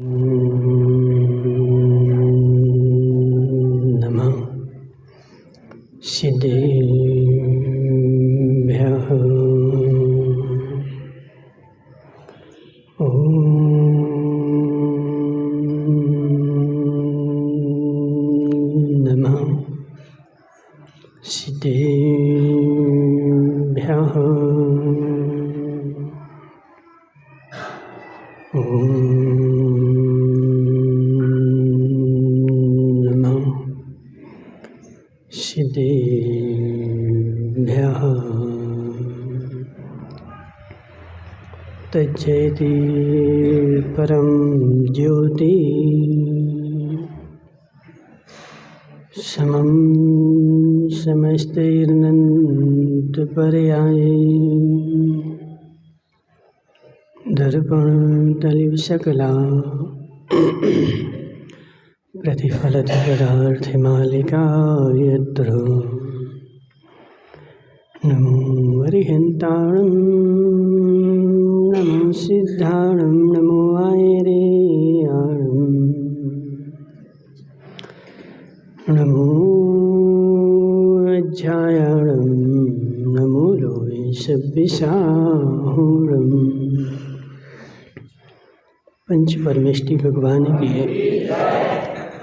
नमः सिद्धेभ्यः। ॐ नमः सिद्धेभ्यः। ॐ नमः सिद्धेभ्यः। तज्जयति परं ज्योति समं समस्तैरनन्तपर्याये दर्पणतलिविशकला प्रतिफलति-पदार्थमालिका यत्र नमो अरिहन्ताणं नमो सिद्धाणं नमो आयरेयाणं नमो अज्जायाणं नमो लोये सब्बिसाहुरम्। पंच परमेष्टि भगवान के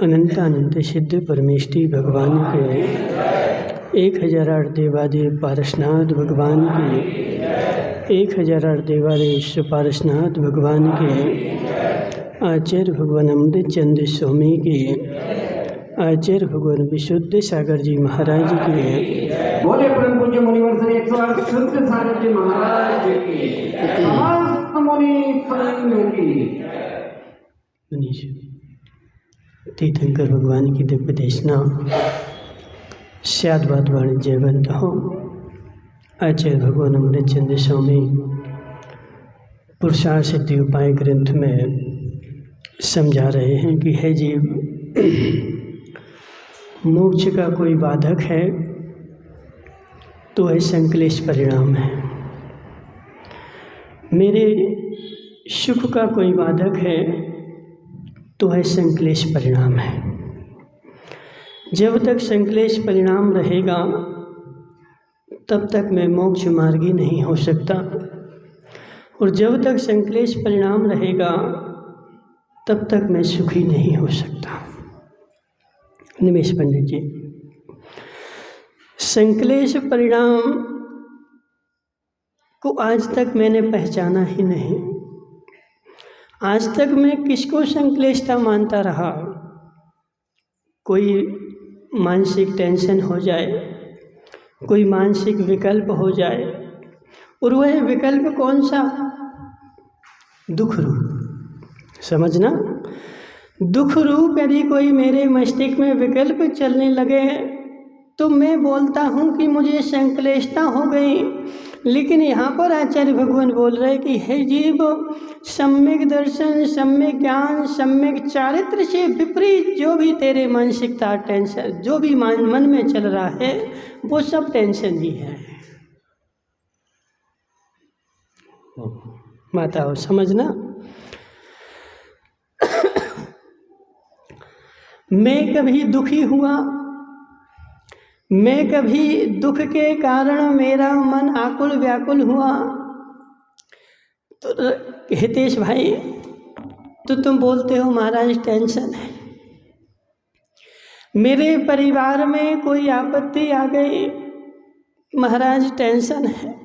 अनंतानंत सिद्ध परमेष्टि भगवान के 1008 देवादेव पारसनाथ भगवान के 1008 देवादेव पारसनाथ भगवान के आचार्य भगवान अमृत चंद्र स्वामी के आचार्य भगवान विशुद्ध सागर जी महाराज के बोले परम पूज्य मुनिवर श्री 108 शुद्ध सागर जी महाराज की समस्त मुनि संघ की तीर्थंकर भगवान की दिव्य देशना स्याद्वाद वाणी जयवंत हो। आचार्य भगवान अमृत चंद्र स्वामी पुरुषार्थ सिद्धि उपाय ग्रंथ में समझा रहे हैं कि है जीव, मोक्ष का कोई बाधक है तो है संक्लेश परिणाम है। मेरे सुख का कोई बाधक है तो है संक्लेश परिणाम है। जब तक संक्लेश परिणाम रहेगा तब तक मैं मोक्ष मार्गी नहीं हो सकता, और जब तक संक्लेश परिणाम रहेगा तब तक मैं सुखी नहीं हो सकता। निमेश पंडित जी, संक्लेश परिणाम को आज तक मैंने पहचाना ही नहीं। आज तक मैं किसको संक्लेशता मानता रहा? कोई मानसिक टेंशन हो जाए, कोई मानसिक विकल्प हो जाए, और वह विकल्प कौन सा? दुख रूप। समझना, दुख रूप यदि कोई मेरे मस्तिष्क में विकल्प चलने लगे तो मैं बोलता हूँ कि मुझे संक्लेशता हो गई। लेकिन यहाँ पर आचार्य भगवान बोल रहे कि हे जीव, सम्यक दर्शन, सम्यक ज्ञान, सम्यक चारित्र से विपरीत जो भी तेरे मानसिकता टेंशन, जो भी मन में चल रहा है, वो सब टेंशन ही है। माता हो समझना। मैं कभी दुखी हुआ, मैं कभी दुख के कारण मेरा मन आकुल व्याकुल हुआ तो हितेश भाई तो तुम बोलते हो महाराज टेंशन है। मेरे परिवार में कोई आपत्ति आ गई, महाराज टेंशन है।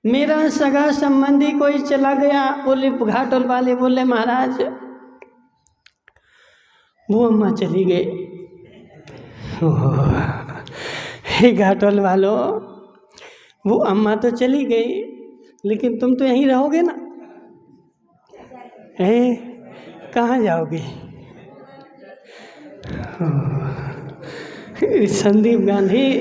मेरा सगा संबंधी कोई चला गया, बोले घाटोल वाले बोले महाराज वो अम्मा चली गई। हे घाटोल वालों, वो अम्मा तो चली गई लेकिन तुम तो यहीं रहोगे ना? कहाँ जाओगे? संदीप गांधी,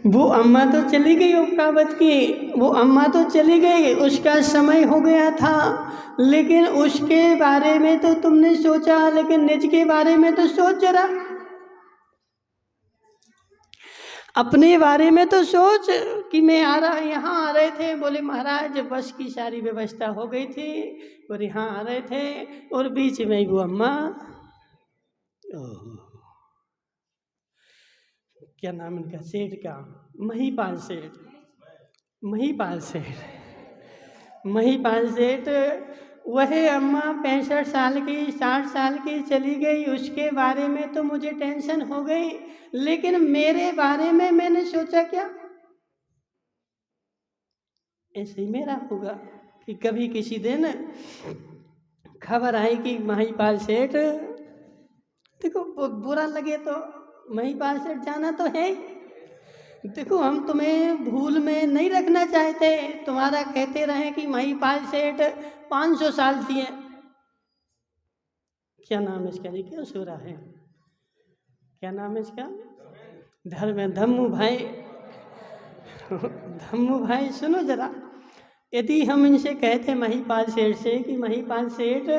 वो अम्मा तो चली गई ओक्कावत की, वो अम्मा तो चली गई, उसका समय हो गया था, लेकिन उसके बारे में तो तुमने सोचा, लेकिन निज के बारे में तो सोच जरा। अपने बारे में तो सोच कि मैं यहाँ आ रहे थे, बोले महाराज बस की सारी व्यवस्था हो गई थी, और यहाँ आ रहे थे और बीच में वो अम्मा, क्या नाम इनका, सेठ का, महीपाल सेठ, वह अम्मा 65 साल की 60 साल की चली गई, उसके बारे में तो मुझे टेंशन हो गई, लेकिन मेरे बारे में मैंने सोचा क्या ऐसे ही मेरा होगा कि कभी किसी दिन खबर आई कि महीपाल सेठ, देखो बुरा लगे तो महीपाल सेठ जाना तो है। देखो हम तुम्हें भूल में नहीं रखना चाहते, तुम्हारा कहते रहे कि महीपाल सेठ 500 साल जिए। क्या नाम है इसका जी, क्या सूरा है, क्या नाम है इसका, धम्मू भाई सुनो जरा, यदि हम इनसे कहते महीपाल सेठ से कि महीपाल सेठ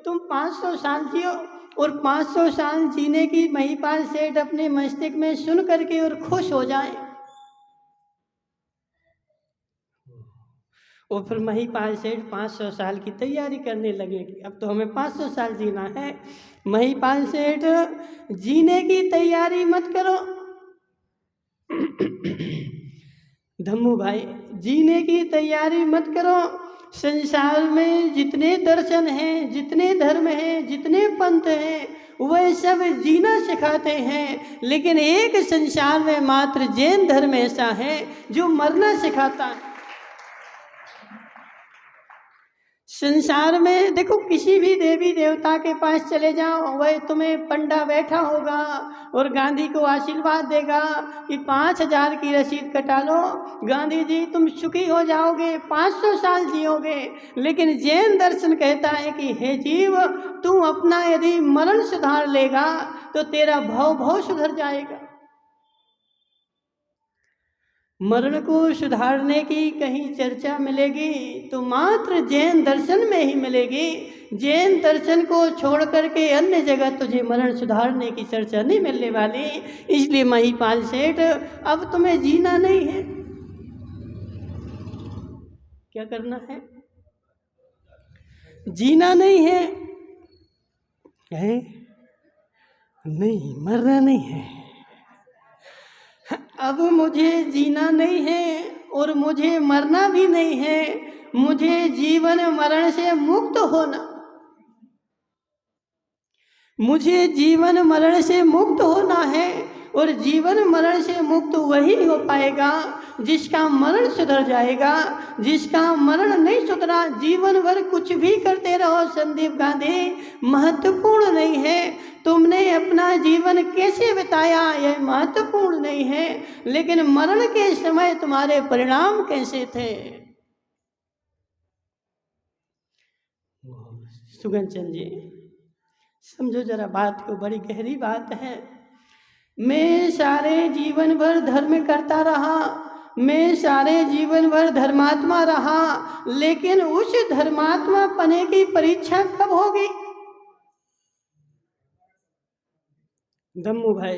तुम 500 साल जियो, और 500 साल जीने की महीपाल सेठ अपने मस्तिष्क में सुन करके और खुश हो जाए, और फिर महीपाल सेठ 500 साल की तैयारी करने लगे कि अब तो हमें 500 साल जीना है। महीपाल सेठ जीने की तैयारी मत करो धम्मू भाई, जीने की तैयारी मत करो। संसार में जितने दर्शन हैं, जितने धर्म हैं, जितने पंथ हैं, वह सब जीना सिखाते हैं, लेकिन एक संसार में मात्र जैन धर्म ऐसा है जो मरना सिखाता है। संसार में देखो किसी भी देवी देवता के पास चले जाओ, वह तुम्हें पंडा बैठा होगा और गांधी को आशीर्वाद देगा कि 5000 की रसीद कटा लो, गांधी जी तुम सुखी हो जाओगे, 500 साल जियोगे। लेकिन जैन दर्शन कहता है कि हे जीव, तू अपना यदि मरण सुधार लेगा तो तेरा भव सुधर जाएगा। मरण को सुधारने की कहीं चर्चा मिलेगी तो मात्र जैन दर्शन में ही मिलेगी। जैन दर्शन को छोड़ करके अन्य जगह तुझे मरण सुधारने की चर्चा नहीं मिलने वाली। इसलिए महीपाल सेठ अब तुम्हें जीना नहीं है, क्या करना है, जीना नहीं है, नहीं मरना नहीं है। अब मुझे जीना नहीं है और मुझे मरना भी नहीं है, मुझे जीवन मरण से मुक्त होना, मुझे जीवन मरण से मुक्त होना है। और जीवन मरण से मुक्त वही हो पाएगा जिसका मरण सुधर जाएगा। जिसका मरण नहीं सुधरा, जीवन भर कुछ भी करते रहो संदीप गांधी, महत्वपूर्ण नहीं है। तुमने अपना जीवन कैसे बिताया यह महत्वपूर्ण नहीं है, लेकिन मरण के समय तुम्हारे परिणाम कैसे थे। सुगन चंद जी समझो जरा बात को, बड़ी गहरी बात है। मैं सारे जीवन भर धर्म करता रहा, मैं सारे जीवन भर धर्मात्मा रहा, लेकिन उस धर्मात्मा पने की परीक्षा कब होगी। दम्मू भाई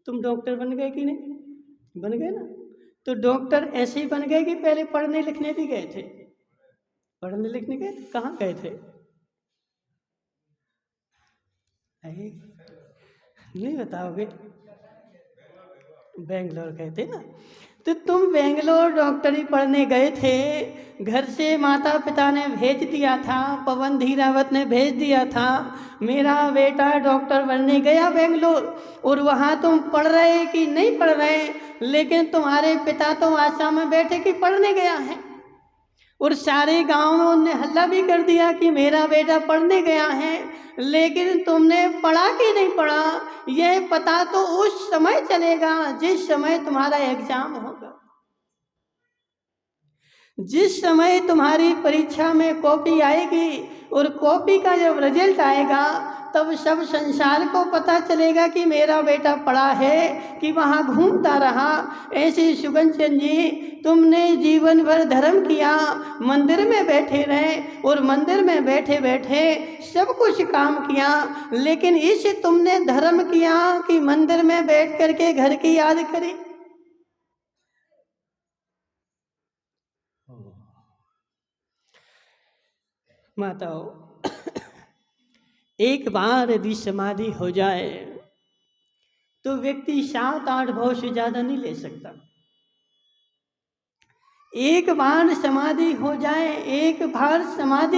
तुम डॉक्टर बन गए कि नहीं, बन गए ना। तो डॉक्टर ऐसे ही बन गए कि पहले पढ़ने लिखने भी गए थे, पढ़ने लिखने गए थे, कहाँ गए थे, नहीं बताओगे, बेंगलोर गए थे ना। तो तुम बेंगलोर डॉक्टरी पढ़ने गए थे, घर से माता पिता ने भेज दिया था, पवन धीरावत ने भेज दिया था, मेरा बेटा डॉक्टर बनने गया बेंगलोर, और वहाँ तुम पढ़ रहे कि नहीं पढ़ रहे, लेकिन तुम्हारे पिता तो आसाम में बैठे कि पढ़ने गया है, और सारे गांव में उन्होंने हल्ला भी कर दिया कि मेरा बेटा पढ़ने गया है। लेकिन तुमने पढ़ा कि नहीं पढ़ा, यह पता तो उस समय चलेगा जिस समय तुम्हारा एग्जाम होगा। जिस समय तुम्हारी परीक्षा में कॉपी आएगी और कॉपी का जब रिजल्ट आएगा तब सब संसार को पता चलेगा कि मेरा बेटा पढ़ा है कि वहाँ घूमता रहा। ऐसे सुगंचन जी, तुमने जीवन भर धर्म किया, मंदिर में बैठे रहे और मंदिर में बैठे बैठे सब कुछ काम किया, लेकिन इस तुमने धर्म किया कि मंदिर में बैठ करके घर की याद करी। माताओं, एक बार यदि समाधि हो जाए तो व्यक्ति 7-8 भाव से ज्यादा नहीं ले सकता। एक बार समाधि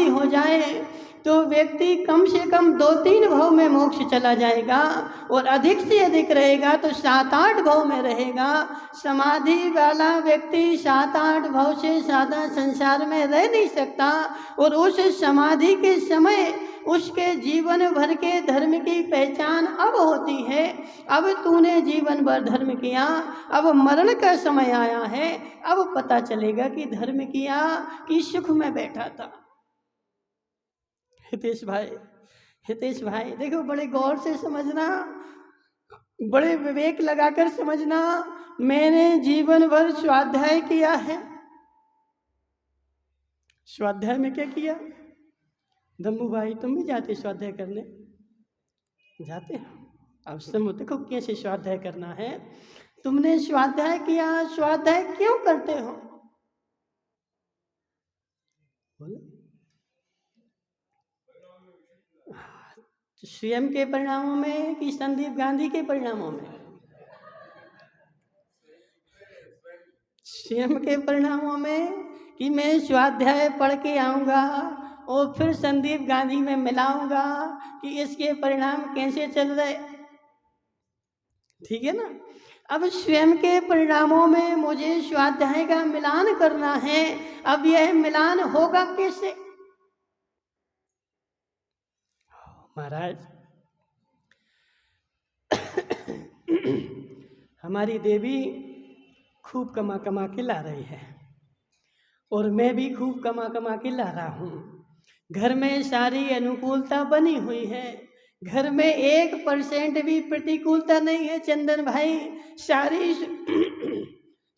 हो जाए तो व्यक्ति कम से कम 2-3 भाव में मोक्ष चला जाएगा और अधिक से अधिक रहेगा तो 7-8 भाव में रहेगा। समाधि वाला व्यक्ति 7-8 भाव से ज्यादा संसार में रह नहीं सकता और उस समाधि के समय उसके जीवन भर के धर्म की पहचान अब होती है। अब तूने जीवन भर धर्म किया, अब मरण का समय आया है, अब पता चलेगा कि धर्म किया कि सुख में बैठा था। हितेश भाई देखो, बड़े गौर से समझना, बड़े विवेक लगाकर समझना। मैंने जीवन भर स्वाध्याय किया है। स्वाध्याय में क्या किया? दम्मू भाई, तुम भी जाते स्वाध्याय करने? जाते हो? अब समझो, देखो कैसे स्वाध्याय करना है। तुमने स्वाध्याय किया, स्वाध्याय क्यों करते हो? बोलो। स्वयं के परिणामों में कि संदीप गांधी के परिणामों में? स्वयं के परिणामों में कि मैं स्वाध्याय पढ़ के आऊँगा और फिर संदीप गांधी में मिलाऊंगा कि इसके परिणाम कैसे चल रहे। ठीक है ना? अब स्वयं के परिणामों में मुझे स्वाध्याय का मिलान करना है। अब यह मिलान होगा कैसे? महाराज, हमारी देवी खूब कमा कमा के ला रही है और मैं भी खूब कमा कमा के ला रहा हूँ। घर में सारी अनुकूलता बनी हुई है, घर में 1% भी प्रतिकूलता नहीं है। चंदन भाई,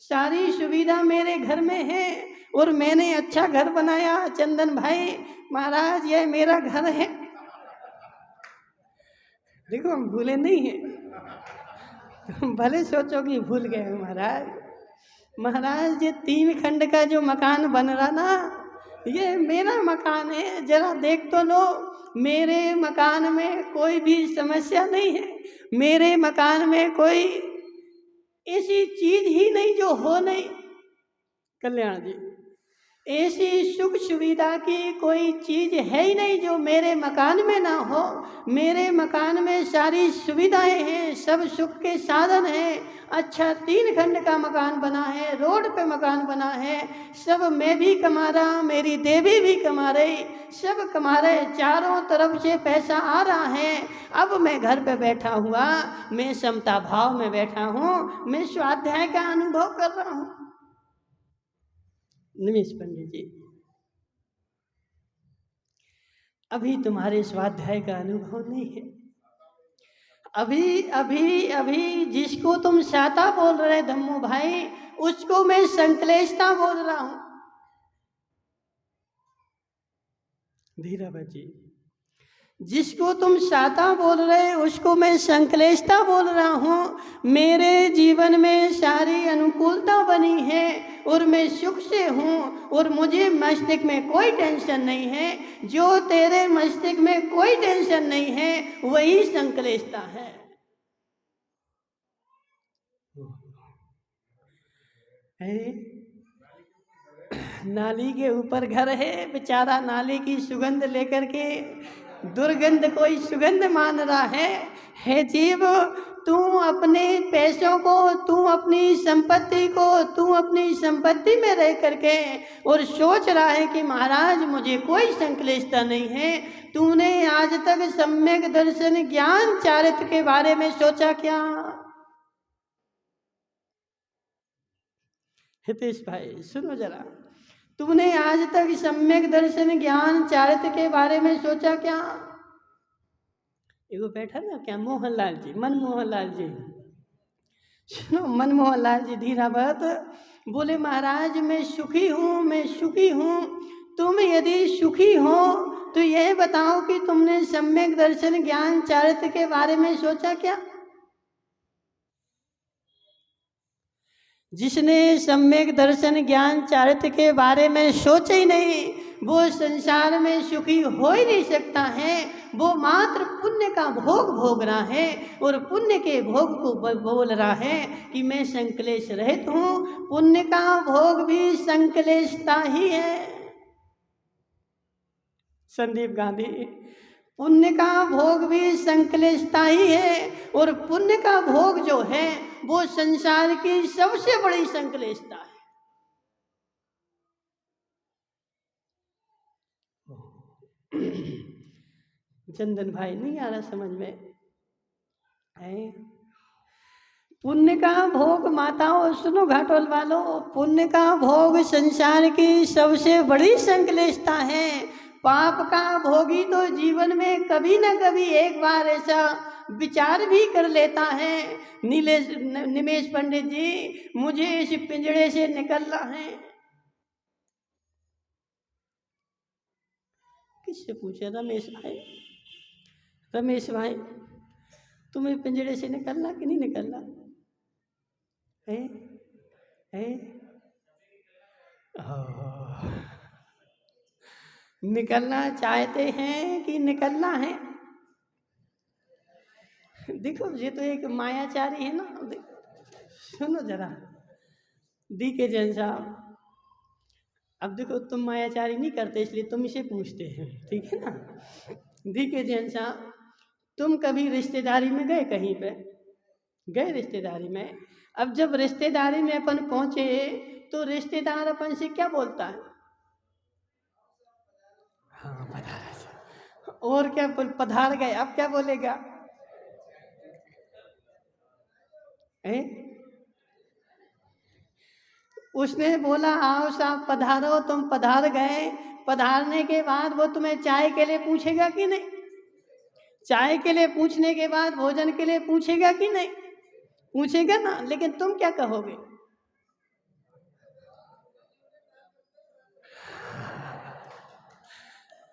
सारी सुविधा मेरे घर में है और मैंने अच्छा घर बनाया। चंदन भाई महाराज, यह मेरा घर है। देखो, हम भूले नहीं हैं। भले सोचो कि भूल गए महाराज, ये 3 खंड का जो मकान बन रहा ना, ये मेरा मकान है। जरा देख तो लो, मेरे मकान में कोई भी समस्या नहीं है। मेरे मकान में कोई ऐसी चीज ही नहीं जो हो नहीं। कल्याण जी, ऐसी सुख सुविधा की कोई चीज है ही नहीं जो मेरे मकान में ना हो। मेरे मकान में सारी सुविधाएं हैं, सब सुख के साधन हैं। अच्छा 3 खंड का मकान बना है, रोड पे मकान बना है, सब मैं भी कमा रहा, मेरी देवी भी कमा रही, सब कमा रहे, चारों तरफ से पैसा आ रहा है। अब मैं घर पे बैठा हुआ, मैं समता भाव में बैठा हूँ, मैं स्वाध्याय का अनुभव कर रहा हूँ। निमेश पंडित जी, अभी तुम्हारे स्वाध्याय का अनुभव नहीं है। अभी जिसको तुम शाता बोल रहे धम्मू भाई, उसको मैं संकलेशता बोल रहा हूं। धीराभाई जी, जिसको तुम शाता बोल रहे उसको मैं संकलेशता बोल रहा हूँ। मेरे जीवन में सारी अनुकूलता बनी है और मैं सुख से हूँ और मुझे मस्तिष्क में कोई टेंशन नहीं है। जो तेरे मस्तिष्क में कोई टेंशन नहीं है वही संकलेशता है। नाली के ऊपर घर है, बेचारा नाली की सुगंध लेकर के दुर्गंध कोई सुगंध मान रहा है। हे जीव, तू अपने पैसों को, तू अपनी संपत्ति को, तू अपनी संपत्ति में रह करके और सोच रहा है कि महाराज मुझे कोई संकलेशता नहीं है। तूने आज तक सम्यक दर्शन ज्ञान चारित्र के बारे में सोचा क्या? हितेश भाई सुनो जरा, तुमने आज तक सम्यक दर्शन ज्ञान चारित्र के बारे में सोचा क्या? एगो बैठा ना क्या, मोहनलाल जी, मनमोहन लाल जी, सुनो, मनमोहन लाल जी धीरावत बोले, महाराज मैं सुखी हूँ, मैं सुखी हूँ। तुम यदि सुखी हो तो यह बताओ कि तुमने सम्यक दर्शन ज्ञान चारित्र के बारे में सोचा क्या? जिसने सम्यक दर्शन ज्ञान चारित्र के बारे में सोचा ही नहीं, वो संसार में सुखी हो ही नहीं सकता है। वो मात्र पुण्य का भोग भोग रहा है और पुण्य के भोग को बोल रहा है कि मैं संकलेश रहित हूँ। पुण्य का भोग भी संकलेशता ही है। संदीप गांधी, पुण्य का भोग भी संकलेशता ही है और पुण्य का भोग जो है वो संसार की सबसे बड़ी संकलेशता है। चंदन भाई नहीं आ रहा समझ में है? पुण्य का भोग, माताओं सुनो, घाटोल वालों, पुण्य का भोग संसार की सबसे बड़ी संकलेशता है। पाप का भोगी तो जीवन में कभी न कभी एक बार ऐसा विचार भी कर लेता है, निमेश पंडित जी मुझे इस पिंजड़े से निकलना है। किससे पूछे? रमेश भाई, रमेश भाई तुम्हें पिंजड़े से निकलना कि नहीं निकलना है? निकलना चाहते हैं कि निकलना है? देखो ये तो एक मायाचारी है ना। सुनो जरा, डी के जैन साहब, अब देखो तुम मायाचारी नहीं करते इसलिए तुम इसे पूछते हैं, ठीक है ना। डी के जैन साहब, तुम कभी रिश्तेदारी में गए? कहीं पे गए रिश्तेदारी में? अब जब रिश्तेदारी में अपन पहुंचे तो रिश्तेदार अपन से क्या बोलता है? हाँ पधार। और क्या पधार गए, अब क्या बोलेगा? उसने बोला आओ साहब पधारो, तुम पधार गए। पधारने के बाद वो तुम्हें चाय के लिए पूछेगा कि नहीं? चाय के लिए पूछने के बाद भोजन के लिए पूछेगा कि नहीं? पूछेगा ना। लेकिन तुम क्या कहोगे?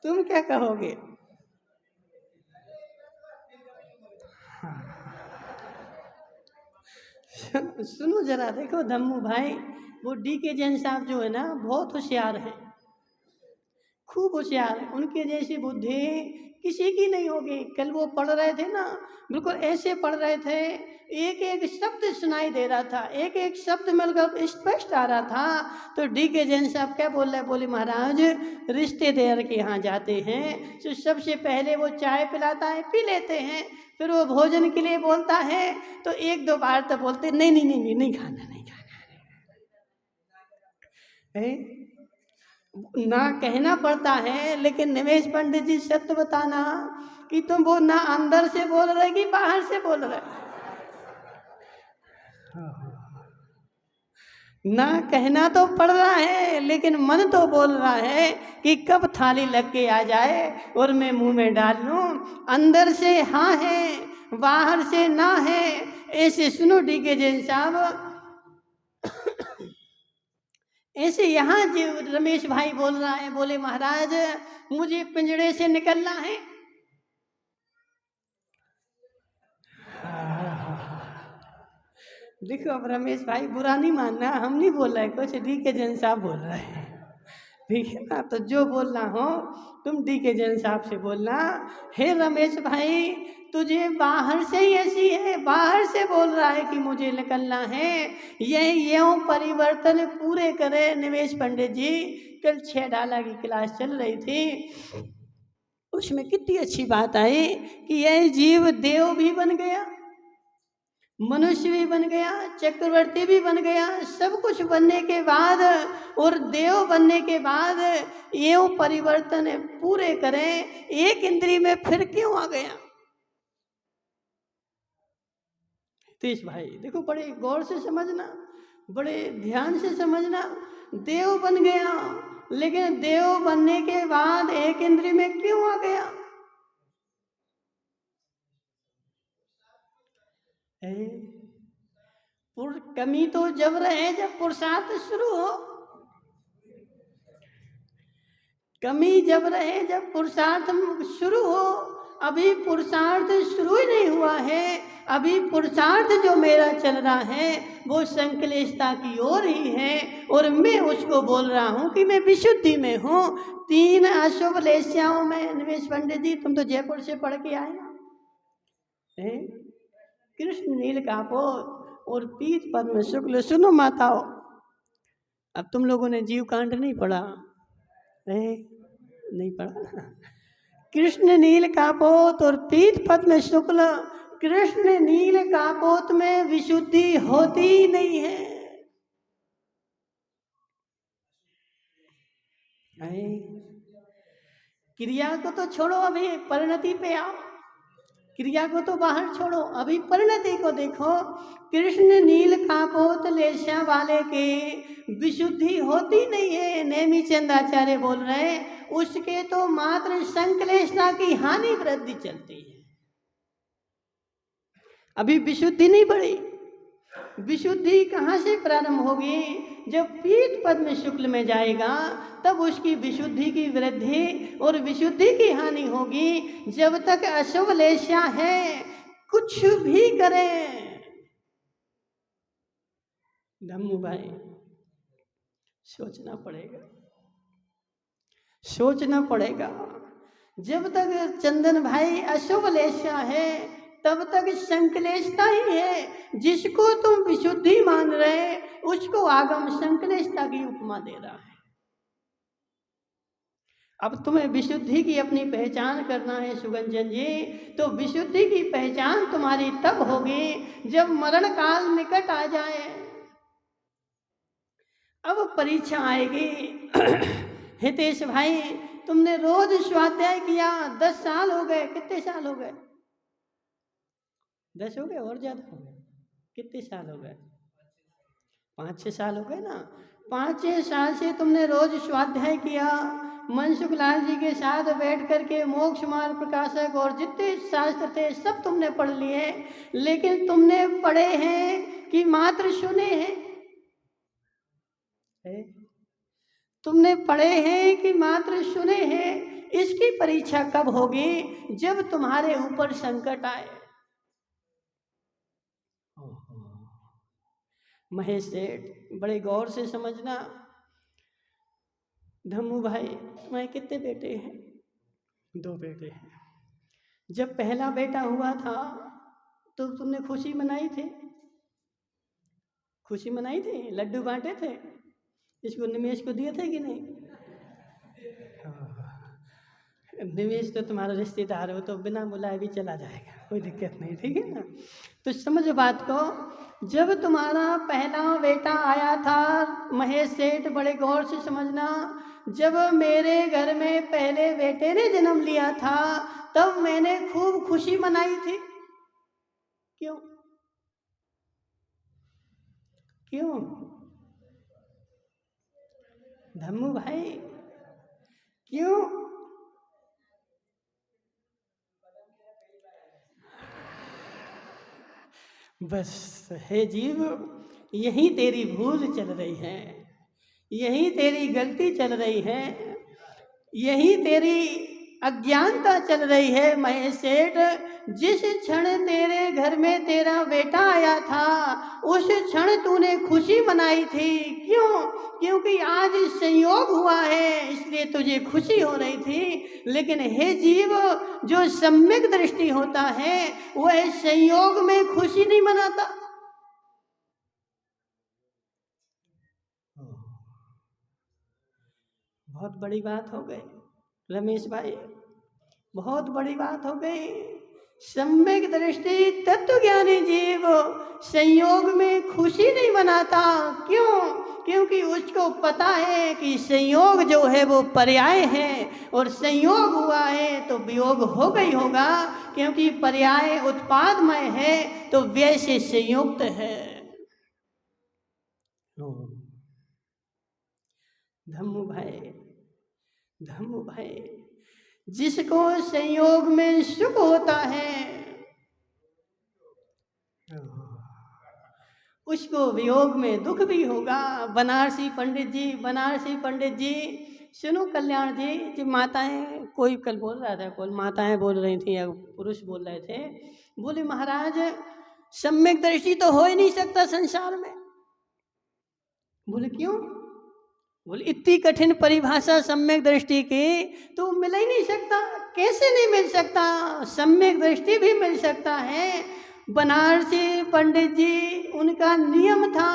तुम क्या कहोगे? सुनो जरा, देखो धम्मू भाई, वो डी के जैन साहब जो है ना बहुत होशियार है, खूब होशियार है। उनके जैसी बुद्धि किसी की नहीं होगी। कल वो पढ़ रहे थे ना, बिल्कुल ऐसे पढ़ रहे थे, एक एक शब्द सुनाई दे रहा था, एक एक शब्द मतलब स्पष्ट आ रहा था। तो डी के जैन साहब क्या बोल रहे? बोले महाराज रिश्तेदार के यहाँ जाते हैं तो सबसे पहले वो चाय पिलाता है, पी लेते हैं, फिर वो भोजन के लिए बोलता है तो एक दो बार तो बोलते नहीं नहीं नहीं नहीं, नहीं खाना, नहीं खाना है। ना कहना पड़ता है। लेकिन निमेश पंडित जी सत्य बताना कि तुम वो ना अंदर से बोल रहे कि बाहर से बोल रहे? ना कहना तो पड़ रहा है लेकिन मन तो बोल रहा है कि कब थाली लग के आ जाए और मैं मुंह में डाल लूं। अंदर से हाँ है, बाहर से ना है। ऐसे सुनो डी के जैन साहब, ऐसे यहाँ जो रमेश भाई बोल रहा है, बोले महाराज मुझे पिंजड़े से निकलना है। देखो अब रमेश भाई बुरा नहीं मानना, हम नहीं बोल रहे कुछ, डी के जैन साहब बोल रहे हैं, ठीक है ना। तो जो बोलना हो तुम डी के जैन साहब से बोलना। हे रमेश भाई तुझे बाहर से ही ऐसी है, बाहर से बोल रहा है कि मुझे निकलना है। यूं परिवर्तन पूरे करे निमेश पंडित जी। कल 6 डाला की क्लास चल रही थी, उसमें कितनी अच्छी बात आई कि यह जीव देव भी बन गया, मनुष्य भी बन गया, चक्रवर्ती भी बन गया। सब कुछ बनने के बाद और देव बनने के बाद ये परिवर्तन पूरे करें, एक इंद्री में फिर क्यों आ गया? हितेश भाई देखो, बड़े गौर से समझना, बड़े ध्यान से समझना। देव बन गया लेकिन देव बनने के बाद एक इंद्रिय में क्यों आ गया? कमी तो जब रहे जब पुरुषार्थ शुरू हो, कमी जब रहे जब पुरुषार्थ शुरू हो। अभी पुरुषार्थ शुरू ही नहीं हुआ है। अभी पुरुषार्थ जो मेरा चल रहा है वो संकलेशता की ओर ही है, और मैं उसको बोल रहा हूँ कि मैं विशुद्धि में हूँ। 3 अशुभ लेस्याओं में, निमेश पंडित जी तुम तो जयपुर से पढ़ के आए ना, कृष्ण नील कापोत और पीत पद्म शुक्ल। सुनो माताओं, अब तुम लोगों ने जीव कांड नहीं पढ़ा, नहीं पढ़ा। कृष्ण नील कापोत और पीत पद्म शुक्ल। कृष्ण नील कापोत में विशुद्धि होती ही नहीं है। क्रिया को तो छोड़ो, अभी परिणति पे आओ। क्रिया को तो बाहर छोड़ो, अभी परिणति को देखो। कृष्ण नील कापोत लेशा वाले के विशुद्धि होती नहीं है। नेमी चंदाचार्य बोल रहे हैं उसके तो मात्र संकलेशता की हानि वृद्धि चलती है, अभी विशुद्धि नहीं बढ़ी। विशुद्धि कहाँ से प्रारंभ होगी? जब पीत पद्म शुक्ल में जाएगा तब उसकी विशुद्धि की वृद्धि और विशुद्धि की हानि होगी। जब तक अशुभ लेशा है कुछ भी करें। धम्मू भाई सोचना पड़ेगा, सोचना पड़ेगा। जब तक चंदन भाई अशुभ लेशा है तब तक संकलेशता ही है। जिसको तुम विशुद्धि मान रहे उसको आगम संकलेशता की उपमा दे रहा है। अब तुम्हें विशुद्धि की अपनी पहचान करना है सुगंजन जी, तो विशुद्धि की पहचान तुम्हारी तब होगी जब मरण काल निकट आ जाए। अब परीक्षा आएगी। हितेश भाई तुमने रोज स्वाध्याय किया, 10 साल हो गए, कितने साल हो गए? 10 हो गए और ज्यादा हो गए? कितने साल हो गए? 5-6 साल हो गए ना। 5-6 साल से तुमने रोज स्वाध्याय किया। मनसुख लाल जी के साथ बैठ करके मोक्ष मार्ग प्रकाशक और जितने शास्त्र थे सब तुमने पढ़ लिए, लेकिन तुमने पढ़े हैं कि मात्र सुने हैं? तुमने पढ़े हैं कि मात्र सुने हैं? इसकी परीक्षा कब होगी? जब तुम्हारे ऊपर संकट आए। महेश सेठ बड़े गौर से समझना। धम्मू भाई तुम्हारे कितने बेटे हैं? 2 बेटे हैं। जब पहला बेटा हुआ था तो तुमने खुशी मनाई थी? खुशी मनाई थी? लड्डू बांटे थे? इसको निमेश को दिए थे कि नहीं? निमेश तो तुम्हारा रिश्तेदार हो तो बिना बुलाए भी चला जाएगा, कोई दिक्कत नहीं, ठीक है ना। तो समझो बात को। जब तुम्हारा पहला बेटा आया था, महेश सेठ बड़े गौर से समझना, जब मेरे घर में पहले बेटे ने जन्म लिया था तब मैंने खूब खुशी मनाई थी। क्यों? क्यों धम्मू भाई क्यों? बस हे जीव, यही तेरी भूल चल रही है, यही तेरी गलती चल रही है, यही तेरी अज्ञानता चल रही है महेश सेठ। जिस क्षण तेरे घर में तेरा बेटा आया था उस क्षण तूने खुशी मनाई थी। क्यों? क्योंकि आज संयोग हुआ है इसलिए तुझे खुशी हो रही थी। लेकिन हे जीव, जो सम्यक दृष्टि होता है वह संयोग में खुशी नहीं मनाता। बहुत बड़ी बात हो गई रमेश भाई, बहुत बड़ी बात हो गई। सम्यक दृष्टि तत्व ज्ञानी जीव संयोग में खुशी नहीं मनाता। क्यों? क्योंकि उसको पता है कि संयोग जो है वो पर्याय है, और संयोग हुआ है तो वियोग होगा ही होगा, क्योंकि पर्याय उत्पादमय है तो व्यय से संयुक्त है। धम्मू भाई, जिसको संयोग में सुख होता है उसको वियोग में दुख भी होगा। बनारसी पंडित जी सुनो कल्याण जी माताएं, कोई कल बोल रहा था, कोई माताएं बोल रही थी या पुरुष बोल रहे थे, बोले महाराज सम्यक दृष्टि तो हो ही नहीं सकता संसार में। बोले क्यों? बोले इतनी कठिन परिभाषा सम्यक दृष्टि की तो मिल ही नहीं सकता। कैसे नहीं मिल सकता? सम्यक दृष्टि भी मिल सकता है। बनारसी पंडित जी उनका नियम था,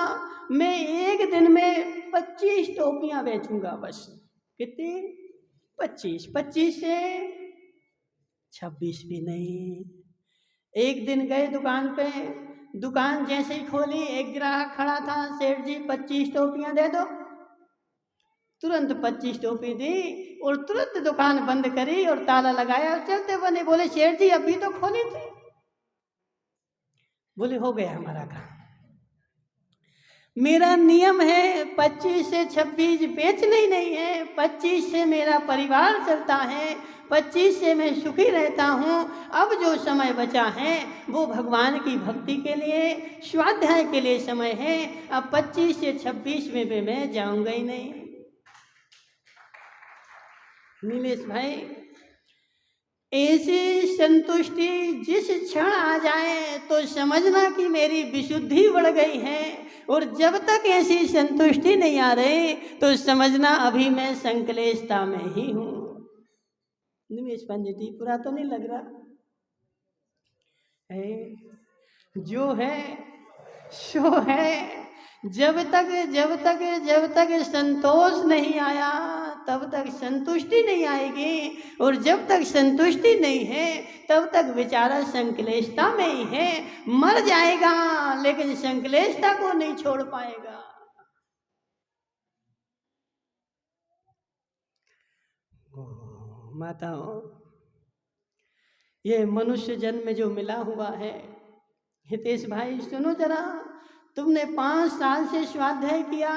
मैं एक दिन में 25 टोपियां बेचूंगा बस। कितनी? 25 से 26 भी नहीं। एक दिन गए दुकान पे, दुकान जैसे ही खोली एक ग्राहक खड़ा था, सेठ जी 25 टोपियां दे दो। तुरंत 25 टोपी दी और तुरंत दुकान बंद करी और ताला लगाया और चलते बने। बोले शेठ जी अभी तो खोली थी। बोले हो गया हमारा काम। मेरा नियम है 25 से 26 बेचना ही नहीं है। 25 से मेरा परिवार चलता है, 25 से मैं सुखी रहता हूँ। अब जो समय बचा है वो भगवान की भक्ति के लिए, स्वाध्याय के लिए समय है। अब 25 से 26 में भी मैं जाऊंगा ही नहीं। नीलेश भाई, ऐसी संतुष्टि जिस क्षण आ जाए तो समझना कि मेरी विशुद्धि बढ़ गई है, और जब तक ऐसी संतुष्टि नहीं आ रही तो समझना अभी मैं संकलेशता में ही हूँ। निमेश पंडित जी पूरा तो नहीं लग रहा है? जो है सो है। जब तक संतोष नहीं आया तब तक संतुष्टि नहीं आएगी, और जब तक संतुष्टि नहीं है तब तक बेचारा संकलेशता में ही है। मर जाएगा लेकिन संकलेशता को नहीं छोड़ पाएगा। माताओं, ये मनुष्य जन्म में जो मिला हुआ है, हितेश भाई सुनो जरा, तुमने 5 साल से स्वाध्याय किया।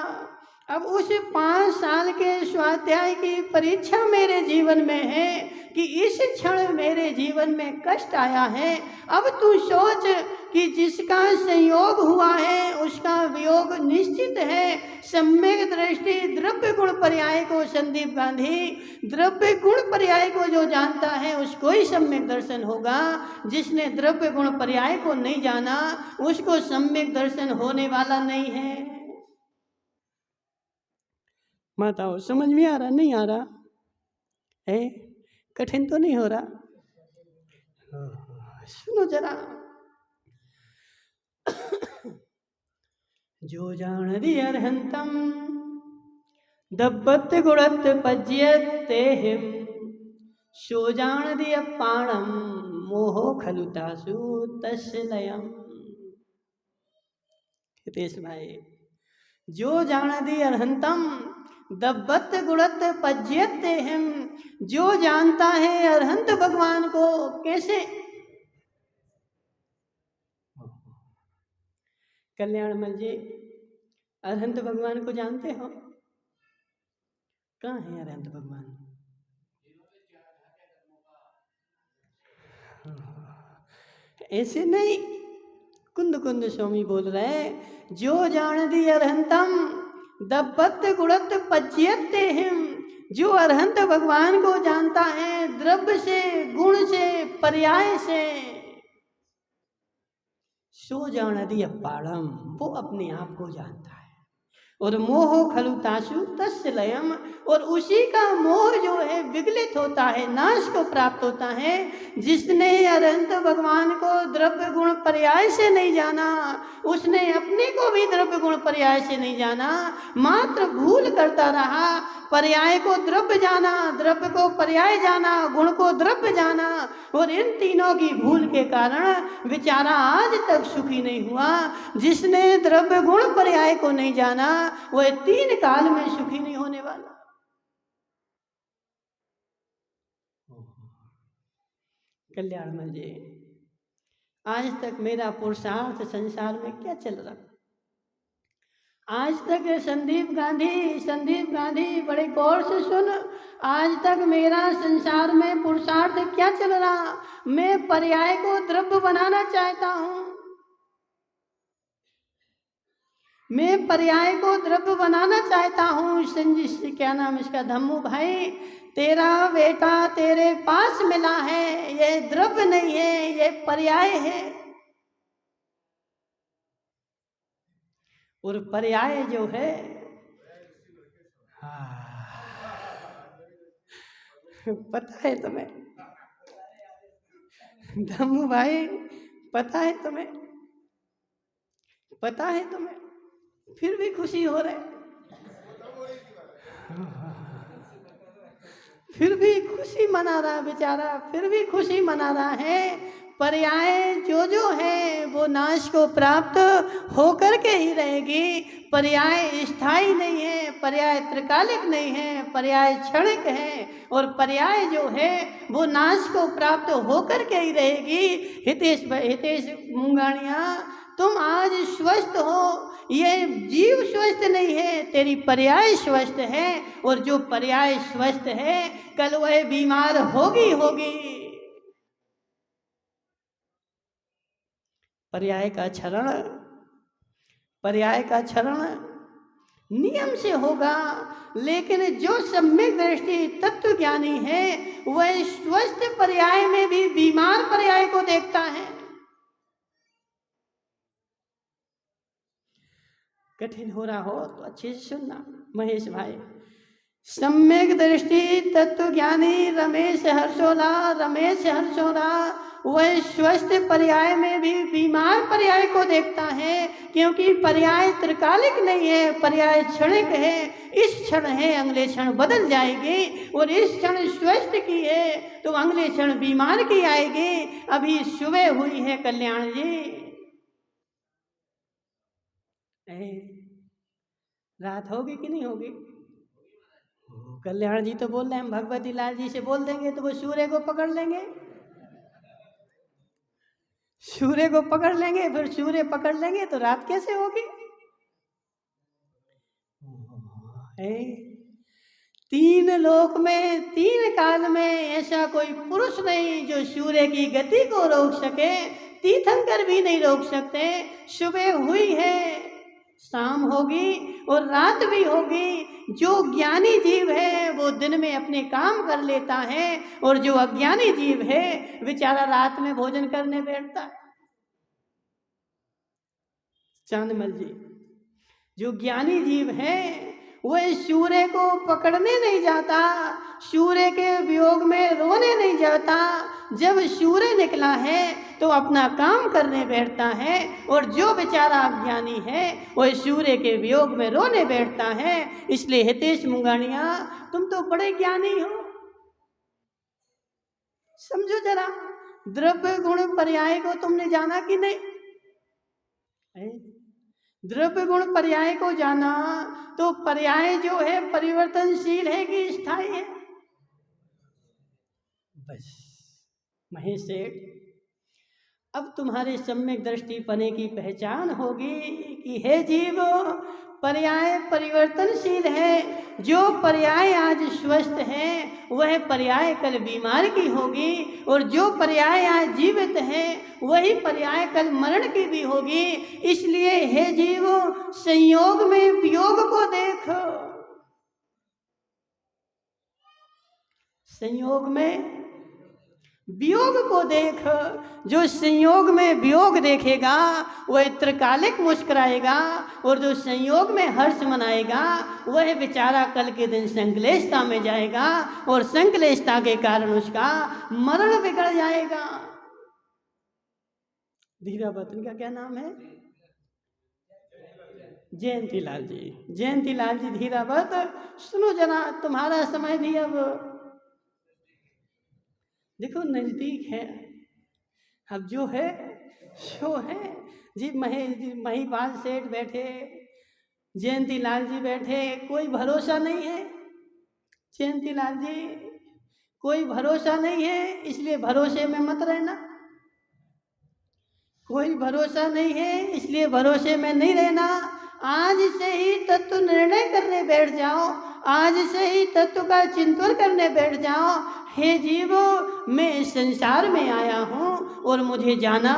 अब उस 5 साल के स्वाध्याय की परीक्षा मेरे जीवन में है कि इस क्षण मेरे जीवन में कष्ट आया है। अब तू सोच कि जिसका संयोग हुआ है उसका वियोग निश्चित है। सम्यक दृष्टि द्रव्य गुण पर्याय को, संदीप गांधी, द्रव्य गुण पर्याय को जो जानता है उसको ही सम्यक दर्शन होगा। जिसने द्रव्य गुण पर्याय को नहीं जाना उसको सम्यक दर्शन होने वाला नहीं है। माताओं समझ में आ रहा? नहीं आ रहा है? कठिन तो नहीं हो रहा? सुनो जरा, जो जान दी अर्हंतम दब्बत गुणत पज्यते हिम, सो जान दी अपाणम मोहो खलुतासु तस्य लयम। हितेश भाई, जो जान दी अर्हंतम दब्बत गुणत पज्यते हिम, जो जानता है अरहंत भगवान को। कैसे? कल्याणमल जी, अरहंत भगवान को जानते हो? कहाँ है अरहंत भगवान? ऐसे नहीं, कुंद कुंद स्वामी बोल रहे हैं, जो जान दी अरहंतम दब्बत गुणत पज्यते हिम, जो अरहंत भगवान को जानता है द्रव्य से, गुण से, पर्याय से, सो जान दी अपाड़म, वो अपने आप को जानता है। और मोह खलुतासु तस्य लयम, और उसी का मोह जो है विगलित होता है, नाश को प्राप्त होता है। जिसने अनंत भगवान को द्रव्य गुण पर्याय से नहीं जाना, उसने अपने को भी द्रव्य गुण पर्याय से नहीं जाना, मात्र भूल करता रहा। पर्याय को द्रव्य जाना, द्रव्य को पर्याय जाना, गुण को द्रव्य जाना, और इन तीनों की भूल के कारण बेचारा आज तक सुखी नहीं हुआ। जिसने द्रव्य गुण पर्याय को नहीं जाना वह 3 काल में सुखी नहीं होने वाला। कल्याणमल जी, आज तक मेरा पुरुषार्थ संसार में क्या चल रहा? आज तक संदीप गांधी बड़े गौर से सुन। आज तक मेरा संसार में पुरुषार्थ क्या चल रहा? मैं पर्याय को द्रव्य बनाना चाहता हूँ। मैं पर्याय को द्रव्य बनाना चाहता हूँ। संजीव क्या नाम इसका, धम्मू भाई, तेरा बेटा तेरे पास मिला है, ये द्रव्य नहीं है, ये पर्याय है। और पर्याय जो है, पता है तुम्हें धम्मू भाई, पता है तुम्हें, पता है तुम्हें, फिर भी खुशी हो रहा है, फिर भी खुशी मना रहा बेचारा, फिर भी खुशी मना रहा है। पर्याय जो है वो नाश को प्राप्त होकर के ही रहेगी। पर्याय स्थायी नहीं है, पर्याय त्रिकालिक नहीं है, पर्याय क्षणिक है। और पर्याय जो है वो नाश को प्राप्त होकर के ही रहेगी। हितेश मुंगानिया, तुम आज स्वस्थ हो, ये जीव स्वस्थ नहीं है, तेरी पर्याय स्वस्थ है। और जो पर्याय स्वस्थ है कल वह बीमार होगी। पर्याय का क्षरण नियम से होगा, लेकिन जो सम्यक दृष्टि तत्व ज्ञानी है वह स्वस्थ पर्याय में भी बीमार पर्याय को देखता है। कठिन हो रहा हो तो अच्छे से सुनना महेश भाई। सम्यक दृष्टि तत्व ज्ञानी रमेश हर्षोला वह स्वस्थ पर्याय में भी बीमार पर्याय को देखता है, क्योंकि पर्याय त्रिकालिक नहीं है, पर्याय क्षणिक है। इस क्षण है, अगले क्षण बदल जाएगी। और इस क्षण स्वस्थ की है तो अगले क्षण बीमार की आएगी। अभी सुबह हुई है कल्याण जी, रात होगी कि नहीं होगी? कल्याण जी तो बोल रहे हैं, भगवती लाल जी से बोल देंगे तो वो सूर्य को पकड़ लेंगे, सूर्य को पकड़ लेंगे, फिर सूर्य पकड़ लेंगे तो रात कैसे होगी? तीन लोक में, तीन काल में ऐसा कोई पुरुष नहीं जो सूर्य की गति को रोक सके। तीर्थंकर भी नहीं रोक सकते। सुबह हुई है, शाम होगी और रात भी होगी। जो ज्ञानी जीव है वो दिन में अपने काम कर लेता है, और जो अज्ञानी जीव है बेचारा रात में भोजन करने बैठता है। चांदमल जी, जो ज्ञानी जीव है वह सूर्य को पकड़ने नहीं जाता, सूर्य के वियोग में रोने नहीं जाता। जब सूर्य निकला है तो अपना काम करने बैठता है, और जो बेचारा अज्ञानी है वह सूर्य के वियोग में रोने बैठता है। इसलिए हितेश मुंगानिया, तुम तो बड़े ज्ञानी हो, समझो जरा, द्रव्य गुण पर्याय को तुमने जाना कि नहीं? द्रव्य गुण पर्याय को जाना तो पर्याय जो है परिवर्तनशील है कि स्थायी है? बस महेश सेठ, अब तुम्हारे सम्यक दृष्टि पने की पहचान होगी कि हे जीव, पर्याय परिवर्तनशील है। जो पर्याय आज स्वस्थ है वह पर्याय कल बीमार की होगी, और जो पर्याय आज जीवित है वही पर्याय कल मरण की भी होगी। इसलिए हे जीव, संयोग में वियोग को देख, संयोग में वियोग को देख। जो संयोग में वियोग देखेगा वह त्रिकालिक मुस्कुराएगा, और जो संयोग में हर्ष मनाएगा वह बेचारा कल के दिन संक्लेशता में जाएगा, और संक्लेशता के कारण उसका मरण बिगड़ जाएगा। धीरावत, इनका क्या नाम है? जयंतीलाल जी, जयंतीलाल जी धीरावत, सुनो जरा, तुम्हारा समय भी अब देखो नजदीक है। अब जो है सो है जी। महिपाल सेठ बैठे, जयंतीलाल जी बैठे, कोई भरोसा नहीं है। जयंतीलाल जी, कोई भरोसा नहीं है, इसलिए भरोसे में मत रहना। कोई भरोसा नहीं है इसलिए भरोसे में नहीं रहना। आज से ही तत्व निर्णय करने बैठ जाओ, आज से ही तत्व का चिंतन करने बैठ जाओ। हे जीवो, मैं इस संसार में आया हूँ और मुझे जाना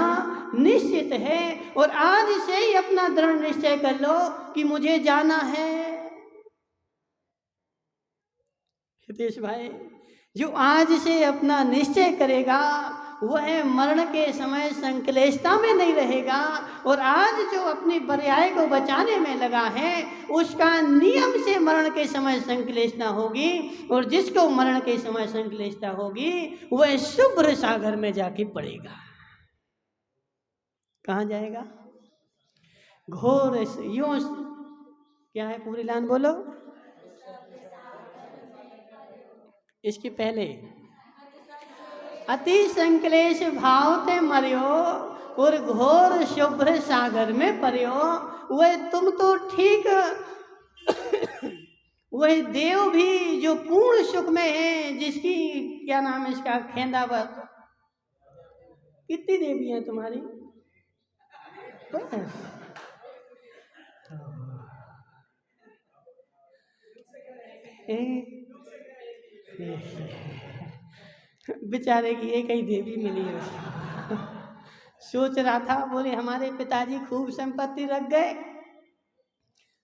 निश्चित है, और आज से ही अपना दृढ़ निश्चय कर लो कि मुझे जाना है। हितेश भाई, जो आज से अपना निश्चय करेगा वह मरण के समय संक्लेशता में नहीं रहेगा, और आज जो अपनी पर्याय को बचाने में लगा है उसका नियम से मरण के समय संक्लेशता होगी, और जिसको मरण के समय संक्लेशता होगी वह शुभ्र सागर में जाके पड़ेगा। कहाँ जाएगा? घोर यूं, क्या है पूरी लाइन बोलो। इसके पहले अति संक्लेश भाव ते मरियो और घोर शुभ्र सागर में परियो। वह तुम तो ठीक वह देव भी जो पूर्ण सुख में है, जिसकी क्या नाम है इसका, खेंदावत। कितनी देवी है तुम्हारी? बेचारे की एक ही देवी मिली है उसको। सोच रहा था, बोले हमारे पिताजी खूब संपत्ति रख गए,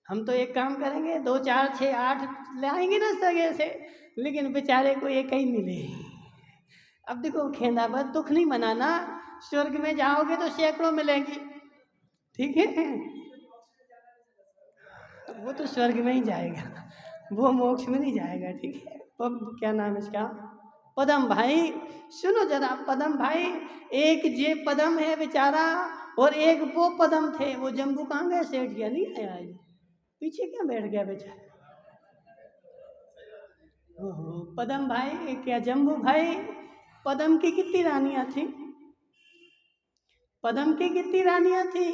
हम तो एक काम करेंगे 2 4 6 8 ले आएंगे ना सगे से, लेकिन बेचारे को एक ही मिले। अब देखो खेंदावत, दुख नहीं मनाना, स्वर्ग में जाओगे तो सैकड़ों मिलेगी, ठीक है? वो तो स्वर्ग में ही जाएगा, वो मोक्ष में नहीं जाएगा, ठीक है? क्या नाम है इसका? पदम भाई। सुनो जरा पदम भाई, एक ये पदम है बेचारा और एक वो पदम थे। वो जम्बू कहाँ गए? सेठ गया नहीं आया, पीछे क्या बैठ गया बेचारा? ओहो, पदम भाई क्या जम्बू भाई। पदम की कितनी रानियां थी? पदम की कितनी रानियां थी?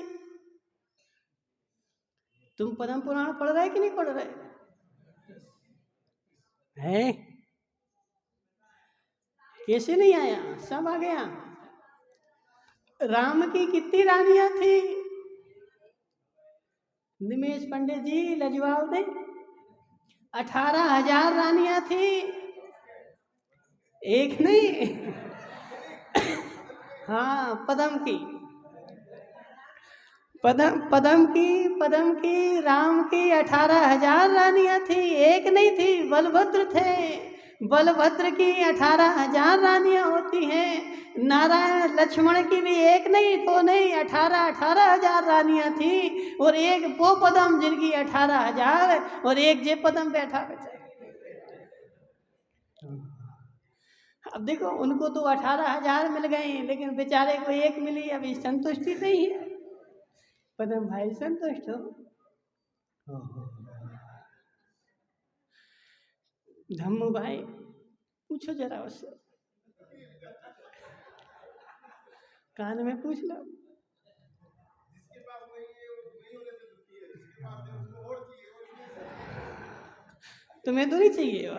तुम पद्म पुराण पढ़ रहे कि नहीं पढ़ रहे हैं? कैसे नहीं आया? सब आ गया। राम की कितनी रानियां थी? निमेश पंडित जी लजवाब दे। 18,000 रानियां थी, एक नहीं। हाँ, पद्म की, पद्म की राम की 18,000 रानियां थी, एक नहीं थी। बलभद्र थे, बलभद्र की 18,000 रानियां होती हैं। नारायण लक्ष्मण की भी एक नहीं दो नहीं 18,000 रानियां थी, और एक वो पद्म जिनकी 18,000, और एक जे पद्म बैठा बेचा। अब देखो उनको तो 18,000 मिल गए, लेकिन बेचारे को एक मिली, अभी संतुष्टि नहीं है। पद्म भाई संतुष्ट हो? धम्मू भाई पूछो जरा उससे, कान में पूछ लो। तुम्हें तो नहीं चाहिए?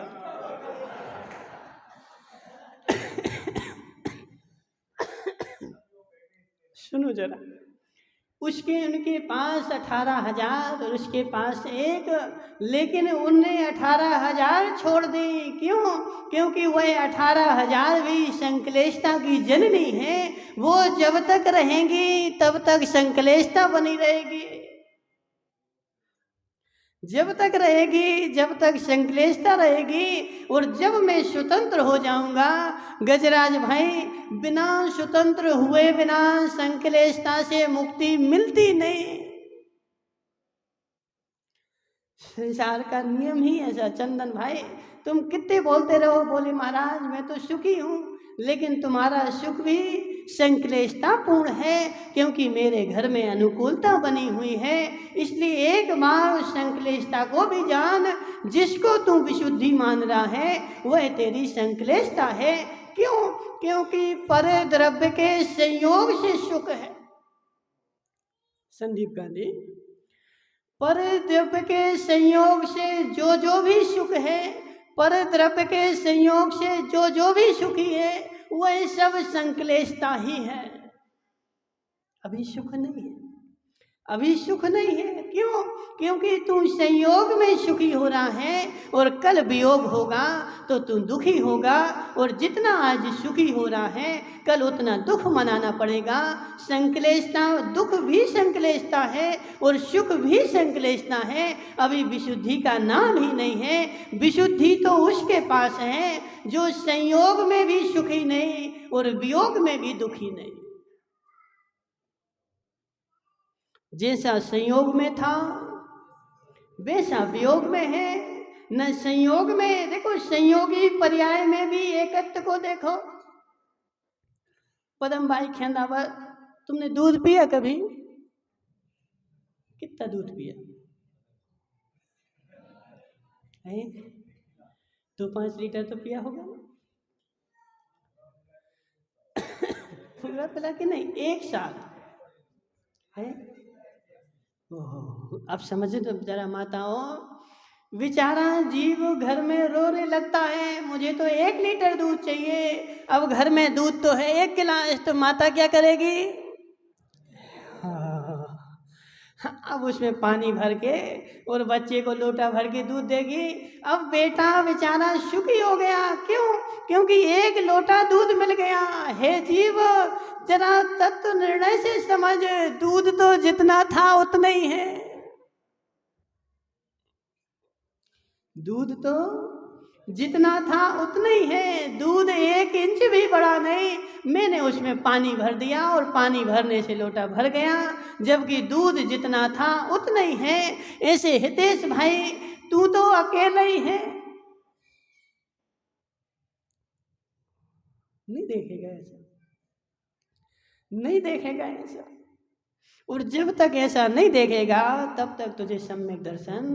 सुनो जरा, उनके पास 18,000 और उसके पास एक, लेकिन उनने 18,000 छोड़ दी। क्यों? क्योंकि वह 18,000 भी संक्लेशता की जननी है। वो जब तक रहेंगी तब तक संक्लेशता बनी रहेगी, जब तक रहेगी जब तक संक्लेशता रहेगी। और जब मैं स्वतंत्र हो जाऊंगा गजराज भाई, बिना स्वतंत्र हुए बिना संक्लेशता से मुक्ति मिलती नहीं। संसार का नियम ही ऐसा। चंदन भाई तुम कितने बोलते रहो, बोले महाराज मैं तो सुखी हूँ, लेकिन तुम्हारा सुख भी संक्लेशता पूर्ण है, क्योंकि मेरे घर में अनुकूलता बनी हुई है। इसलिए एक बार संक्लेशता को भी जान, जिसको तू विशुद्धि मान रहा है वह तेरी संक्लेशता है। क्यों? क्योंकि पर द्रव्य के संयोग से सुख है। संदीप गांधी, पर द्रव्य के संयोग से जो भी सुख है, पर द्रव्य के संयोग से जो भी सुखी है वह सब संक्लेशता ही है। अभी सुख नहीं है, अभी सुख नहीं है। क्यों? क्योंकि तू संयोग में सुखी हो रहा है और कल वियोग होगा तो तू दुखी होगा, और जितना आज सुखी हो रहा है कल उतना दुख मनाना पड़ेगा। संक्लेशता, दुख भी संक्लेशता है और सुख भी संक्लेशता है। अभी विशुद्धि का नाम ही नहीं है। विशुद्धि तो उसके पास है जो संयोग में भी सुखी नहीं और वियोग में भी दुखी नहीं। जैसा संयोग में था वैसा वियोग में है। न संयोग में, देखो संयोगी पर्याय में भी एकत्व को देखो। पदम भाई खेंदावर, तुमने दूध पिया कभी? कितना दूध पिया है? 2-5 लीटर तो पिया होगा पूरा पिला कि नहीं? एक साथ है। अब समझे तो जरा माताओं, बेचारा जीव घर में रोने लगता है, मुझे तो 1 लीटर दूध चाहिए। अब घर में दूध तो है 1 गिलास, तो माता क्या करेगी? अब उसमें पानी भर के और बच्चे को लोटा भर के दूध देगी। अब बेटा बेचारा सुखी हो गया, क्यों? क्योंकि 1 लोटा दूध मिल गया। हे जीव, जरा तत्व निर्णय से समझ, दूध तो जितना था उतना ही है। दूध तो जितना था उतना ही है। दूध 1 इंच भी बड़ा नहीं। मैंने उसमें पानी भर दिया और पानी भरने से लोटा भर गया, जबकि दूध जितना था उतना ही है। ऐसे हितेश भाई, तू तो अकेला ही है। नहीं देखेगा ऐसा, नहीं देखेगा ऐसा। और जब तक ऐसा नहीं देखेगा तब तक तुझे सम्यक दर्शन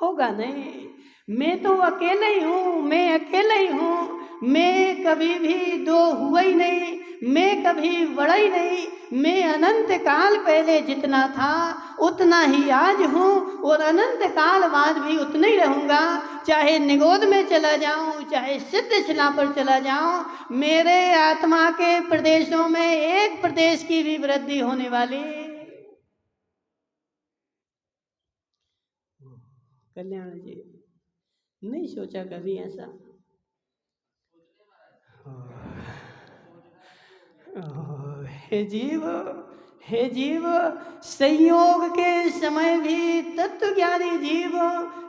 होगा नहीं। मैं तो अकेला ही हूँ, मैं अकेला ही हूँ। मैं कभी भी 2 हुआ ही नहीं, मैं कभी बड़ा ही नहीं। मैं अनंत काल पहले जितना था उतना ही आज हूँ और अनंत काल बाद भी उतना ही रहूँगा। चाहे निगोद में चला जाऊँ, चाहे सिद्ध शिला पर चला जाऊँ, मेरे आत्मा के प्रदेशों में एक प्रदेश की भी वृद्धि होने वाली। कल्याण जी, नहीं सोचा कभी ऐसा? हे जीव, हे जीव, संयोग के समय भी तत्वज्ञानी जीव,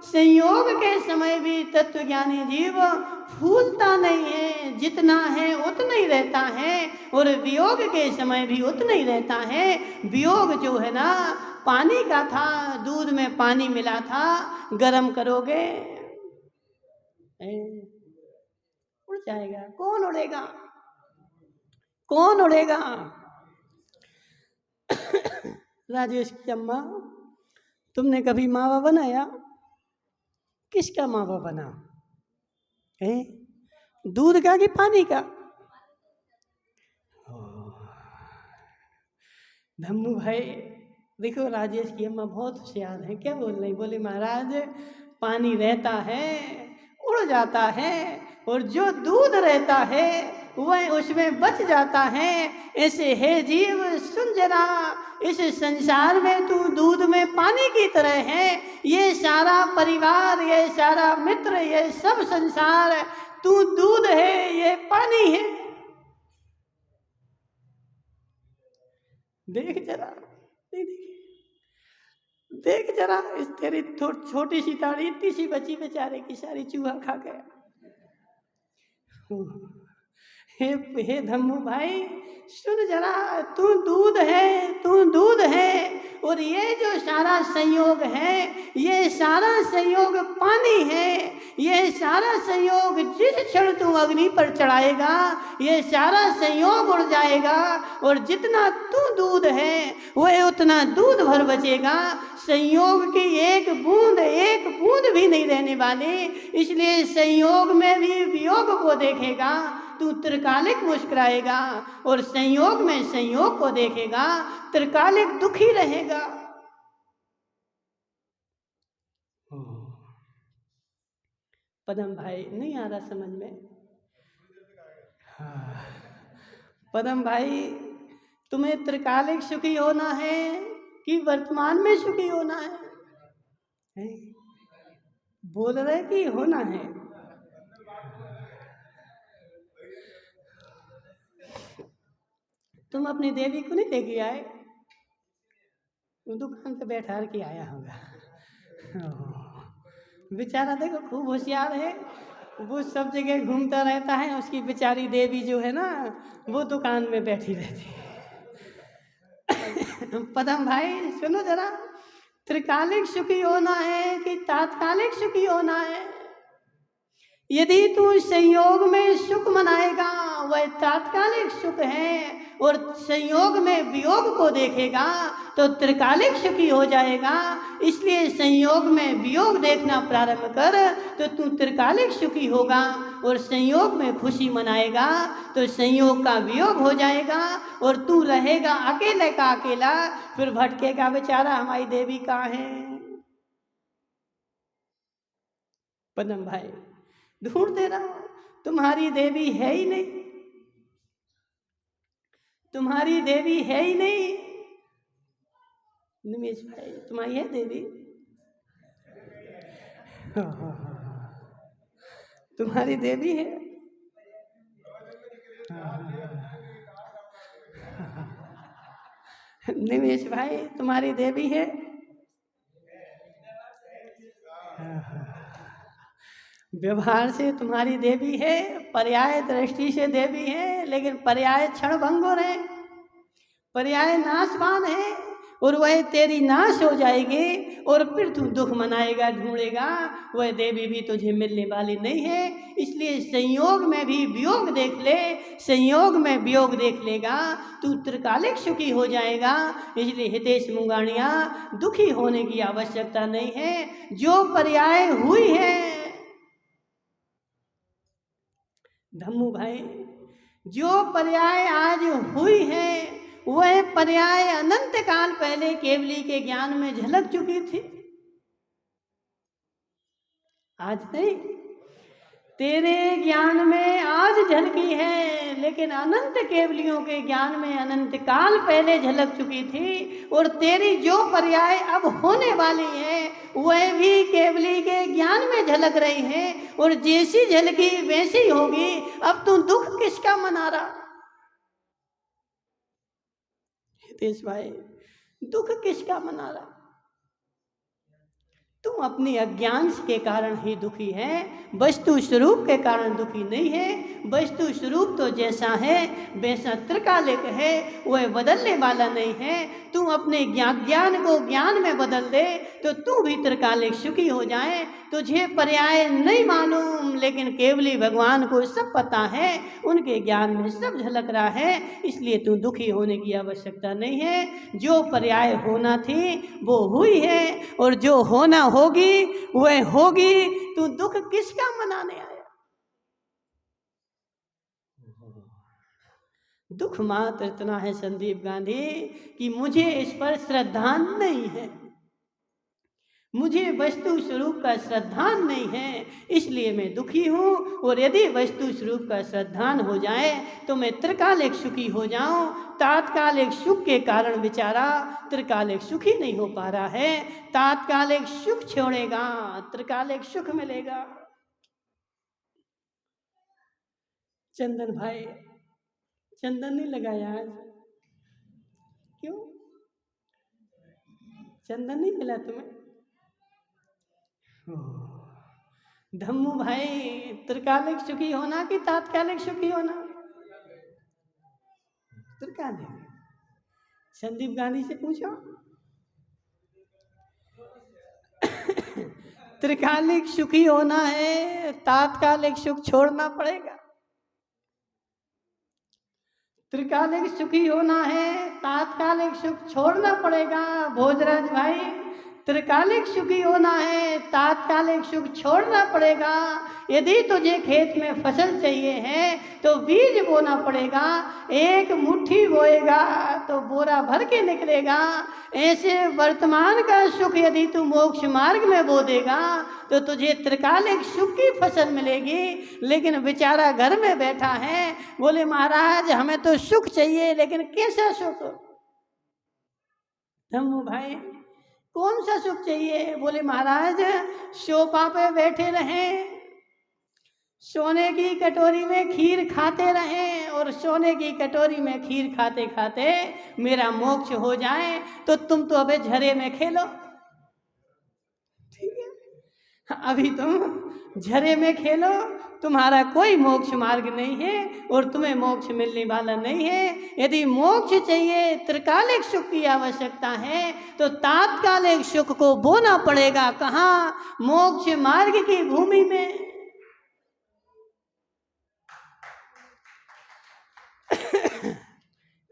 संयोग के समय भी तत्वज्ञानी जीव फूलता नहीं है। जितना है उतना ही रहता है और वियोग के समय भी उतना ही रहता है। वियोग जो है ना, पानी का था, दूध में पानी मिला था, गर्म करोगे उड़ जाएगा। कौन उड़ेगा? कौन उड़ेगा? राजेश की अम्मा, तुमने कभी मावा बनाया? किसका मावा बना है? दूध का कि पानी का? धम्मू भाई देखो, राजेश की अम्मा बहुत होशियार है। क्या बोल रही? बोले महाराज, पानी रहता है उड़ जाता है और जो दूध रहता है वह उसमें बच जाता है। ऐसे हे जीव सुन जरा, इस संसार में तू दूध में पानी की तरह है। ये सारा परिवार, ये सारा मित्र, ये सब संसार, तू दूध है, ये पानी है। देख जरा, देख जरा, इस तेरी छोटी सी ताड़ी इतनी सी बची बेचारे की सारी चूहा खा गया। हे धम्मू भाई सुन जरा, तू दूध है, तू दूध है। और ये जो सारा संयोग है, ये सारा संयोग पानी है। ये सारा संयोग जिस क्षण तू अग्नि पर चढ़ाएगा, ये सारा संयोग उड़ जाएगा और जितना तू दूध है वह उतना दूध भर बचेगा। संयोग की एक बूंद भी नहीं रहने वाली। इसलिए संयोग में भी वियोग को देखेगा, तू त्रिकालिक मुस्कुराएगा और संयोग में संयोग को देखेगा, त्रिकालिक दुखी रहेगा। पदम भाई नहीं आ रहा समझ में? पदम भाई, तुम्हें त्रिकालिक सुखी होना है कि वर्तमान में सुखी होना है? बोल रहे कि होना है। तुम अपनी देवी को नहीं लेके आए? वो दुकान पे बैठा के आया होगा। बेचारा देखो खूब होशियार है, वो सब जगह घूमता रहता है। उसकी बेचारी देवी जो है ना, वो दुकान में बैठी रहती है। पदम भाई सुनो जरा, त्रिकालिक सुखी होना है कि तात्कालिक सुखी होना है? यदि तू संयोग में सुख मनाएगा वह तात्कालिक सुख है, और संयोग में वियोग को देखेगा तो त्रिकालिक सुखी हो जाएगा। इसलिए संयोग में वियोग देखना प्रारंभ कर तो तू त्रिकालिक सुखी होगा, और संयोग में खुशी मनाएगा तो संयोग का वियोग हो जाएगा, और तू रहेगा अकेले का अकेला। फिर भटकेगा बेचारा, हमारी देवी कहाँ है? पदम भाई ढूंढते रहो, तुम्हारी देवी है ही नहीं, तुम्हारी देवी है ही नहीं। निमेश भाई तुम्हारी है देवी? तुम्हारी देवी है? निमेश भाई तुम्हारी देवी है? व्यवहार से तुम्हारी देवी है, पर्याय दृष्टि से देवी है, लेकिन पर्याय क्षणभंगुर है, पर्याय नाशवान है, और वह तेरी नाश हो जाएगी, और फिर तू दुख मनाएगा, ढूंढेगा, वह देवी भी तुझे मिलने वाली नहीं है। इसलिए संयोग में भी वियोग देख ले, संयोग में वियोग देख लेगा तू त्रिकालिक सुखी हो जाएगा। इसलिए हितेश मुंगाणिया, दुखी होने की आवश्यकता नहीं है। जो पर्याय हुई है धम्मू भाई, जो पर्याय आज हुई है वह पर्याय अनंत काल पहले केवली के ज्ञान में झलक चुकी थी। आज नहीं, तेरे ज्ञान में आज झलकी है, लेकिन अनंत केवलियों के ज्ञान में अनंत काल पहले झलक चुकी थी। और तेरी जो पर्याय अब होने वाली है वह भी केवली के ज्ञान में झलक रही है, और जैसी झलकी वैसी होगी। अब तू दुख किसका मना रहा? हितेश भाई दुख किसका मना रहा? तुम अपनी अज्ञान के कारण ही दुखी है, वस्तु स्वरूप के कारण दुखी नहीं है। वस्तु स्वरूप तो जैसा है वैसा त्रिकालिक है, वह बदलने वाला नहीं है। तुम अपने ज्ञान को ज्ञान में बदल दे तो तू भी त्रिकालिक सुखी हो जाए। तुझे पर्याय नहीं मालूम, लेकिन केवली भगवान को सब पता है, उनके ज्ञान में सब झलक रहा है। इसलिए तू दुखी होने की आवश्यकता नहीं है। जो पर्याय होना थी वो हुई है, और जो होना होगी वह होगी। तू दुख किसका मनाने आया? दुख मात्र इतना है संदीप गांधी कि मुझे इस पर श्रद्धा नहीं है, मुझे वस्तु स्वरूप का श्रद्धान नहीं है, इसलिए मैं दुखी हूँ। और यदि वस्तु स्वरूप का श्रद्धान हो जाए तो मैं त्रिकालिक सुखी हो जाऊं। तात्कालिक सुख के कारण बेचारा त्रिकालिक सुखी नहीं हो पा रहा है। तात्कालिक सुख छोड़ेगा, त्रिकालिक सुख मिलेगा। चंदन भाई चंदन नहीं लगाया आज? क्यों चंदन नहीं मिला तुम्हें? धम्मू भाई त्रिकालिक सुखी होना कि तात्कालिक सुखी होना? त्रिकालिक। संदीप गांधी से पूछो। त्रिकालिक सुखी होना है, तात्कालिक सुख छोड़ना पड़ेगा। त्रिकालिक सुखी होना है, तात्कालिक सुख छोड़ना पड़ेगा। भोजराज भाई त्रिकालिक सुखी होना है, तात्कालिक सुख छोड़ना पड़ेगा। यदि तुझे खेत में फसल चाहिए है तो बीज बोना पड़ेगा। एक मुट्ठी बोएगा तो बोरा भर के निकलेगा। ऐसे वर्तमान का सुख यदि तू मोक्ष मार्ग में बो देगा तो तुझे त्रिकालिक सुख की फसल मिलेगी। लेकिन बेचारा घर में बैठा है, बोले महाराज हमें तो सुख चाहिए, लेकिन कैसा सुख? हम भाई कौन सा सुख चाहिए? बोले महाराज सोफा पे बैठे रहें, सोने की कटोरी में खीर खाते रहें और सोने की कटोरी में खीर खाते खाते मेरा मोक्ष हो जाए तो तुम तो अबे झरे में खेलो। ठीक है, अभी तुम झरे में खेलो, तुम्हारा कोई मोक्ष मार्ग नहीं है और तुम्हें मोक्ष मिलने वाला नहीं है। यदि मोक्ष चाहिए, त्रिकालिक सुख की आवश्यकता है, तो तात्कालिक सुख को बोना पड़ेगा। कहाँ? मोक्ष मार्ग की भूमि में।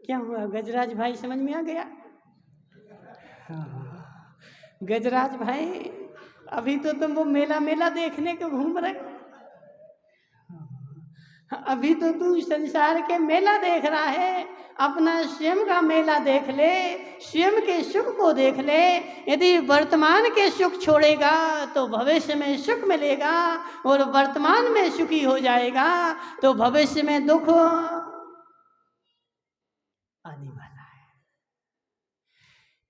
क्या हुआ गजराज भाई, समझ में आ गया? हाँ। गजराज भाई अभी तो तुम वो मेला मेला देखने को घूम रहे, अभी तो तू संसार के मेला देख रहा है। अपना स्वयं का मेला देख ले, स्वयं के सुख को देख ले। यदि वर्तमान के सुख छोड़ेगा तो भविष्य में सुख मिलेगा, और वर्तमान में सुखी हो जाएगा तो भविष्य में दुख आने वाला है।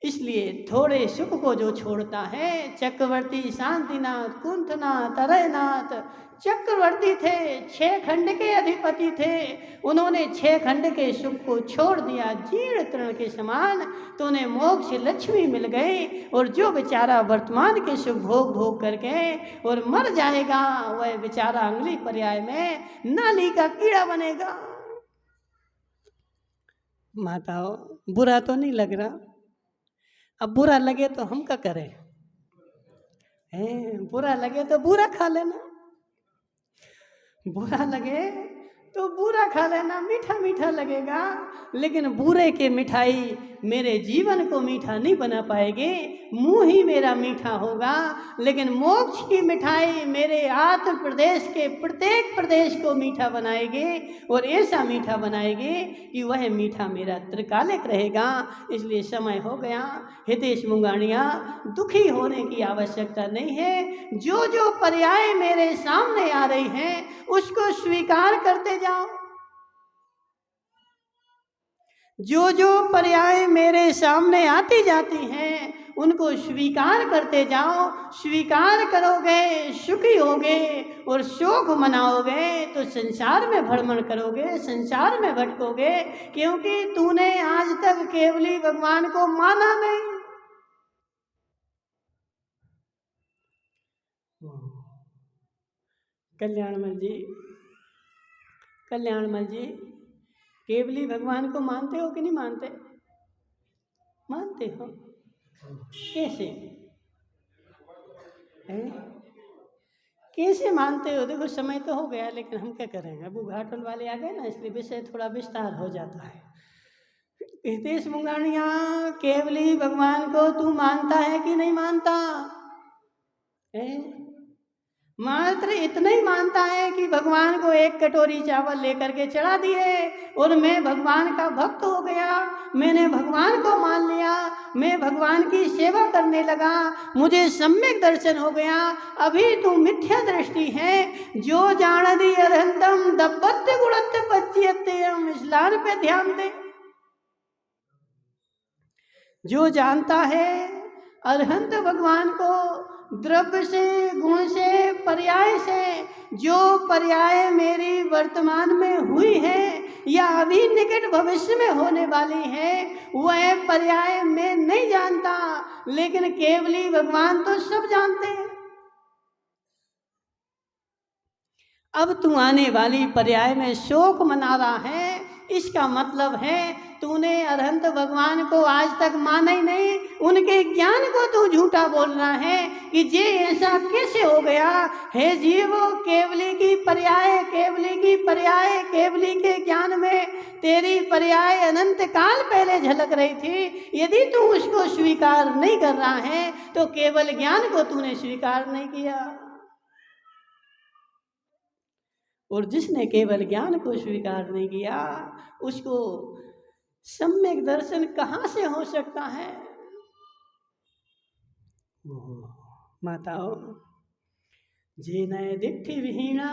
इसलिए थोड़े सुख को जो छोड़ता है, चक्रवर्ती शांतिनाथ कुंठनाथ अरयनाथ चक्रवर्ती थे, 6 खंड के अधिपति थे। उन्होंने 6 खंड के सुख को छोड़ दिया जीर्ण तृण के समान, तो उन्हें मोक्ष लक्ष्मी मिल गई। और जो बेचारा वर्तमान के सुख भोग भोग करके और मर जाएगा, वह बेचारा अगली पर्याय में नाली का कीड़ा बनेगा। माताओं, बुरा तो नहीं लग रहा? अब बुरा लगे तो हम क्या करें? बुरा लगे तो बुरा खा लेना, बुरा लगे तो बुरा खा लेना, मीठा मीठा लगेगा। लेकिन बुरे के मिठाई मेरे जीवन को मीठा नहीं बना पाएगी, मुंह ही मेरा मीठा होगा। लेकिन मोक्ष की मिठाई मेरे आत्म प्रदेश के प्रत्येक प्रदेश को मीठा बनाएगी, और ऐसा मीठा बनाएगी कि वह मीठा मेरा त्रिकालिक रहेगा। इसलिए समय हो गया हितेश मुंगानिया, दुखी होने की आवश्यकता नहीं है। जो जो पर्याय मेरे सामने आ रही हैं उसको स्वीकार करते जाओ। जो जो पर्याय मेरे सामने आती जाती हैं उनको स्वीकार करते जाओ। स्वीकार करोगे सुखी होगे, और शोक मनाओगे तो संसार में भ्रमण करोगे, संसार में भटकोगे, क्योंकि तूने आज तक केवली भगवान को माना नहीं। कल्याणमल जी, कल्याणमल जी, केवली भगवान को मानते हो कि नहीं मानते? मानते हो? कैसे कैसे मानते हो? देखो समय तो हो गया, लेकिन हम क्या करेंगे, अब घाटोल वाले आ गए ना, इसलिए विषय थोड़ा विस्तार हो जाता है। हितेश मुंगानिया, केवली भगवान को तू मानता है कि नहीं मानता? मात्र इतना ही मानता है कि भगवान को 1 कटोरी चावल लेकर के चढ़ा दिए और मैं भगवान का भक्त हो गया, मैंने भगवान को मान लिया, मैं भगवान की सेवा करने लगा, मुझे सम्यक दर्शन हो गया। अभी तो मिथ्या दृष्टि है। जो जानदी अरहंतम दब्बत्य गुणत्य पच्यत्यम, इस लाइन पे ध्यान दे। जो जानता है अरहंत भगवान को द्रव्य से, गुण से, पर्याय से, जो पर्याय मेरी वर्तमान में हुई है या अभी निकट भविष्य में होने वाली है, वह पर्याय मैं नहीं जानता, लेकिन केवली भगवान तो सब जानते हैं। अब तू आने वाली पर्याय में शोक मना रहा है, इसका मतलब है तूने अरहंत भगवान को आज तक माना ही नहीं, उनके ज्ञान को तू झूठा बोल रहा है कि ये ऐसा कैसे हो गया। हे जीव, केवली की पर्याय, केवली की पर्याय, केवली के ज्ञान में तेरी पर्याय अनंत काल पहले झलक रही थी। यदि तू उसको स्वीकार नहीं कर रहा है तो केवल ज्ञान को तूने स्वीकार नहीं किया, और जिसने केवल ज्ञान को स्वीकार नहीं किया उसको सम्यक दर्शन कहाँ से हो सकता है। माताओं, जे नय दिट्ठि विहीना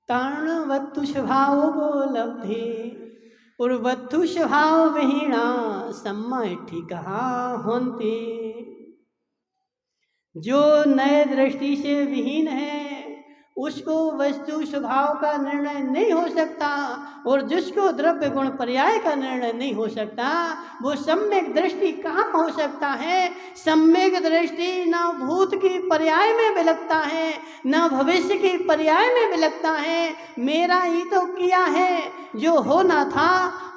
तारणवत्तु स्वभावो लब्धि और वत्थु स्वभाव विहीणा सम्मा कहा होंती। जो नए दृष्टि से विहीन है उसको वस्तु स्वभाव का निर्णय नहीं हो सकता, और जिसको द्रव्य गुण पर्याय का निर्णय नहीं हो सकता वो सम्यक दृष्टि कहाँ हो सकता है। सम्यक दृष्टि न भूत की पर्याय में विलगता है न भविष्य की पर्याय में विलगता है। मेरा ही तो किया है, जो होना था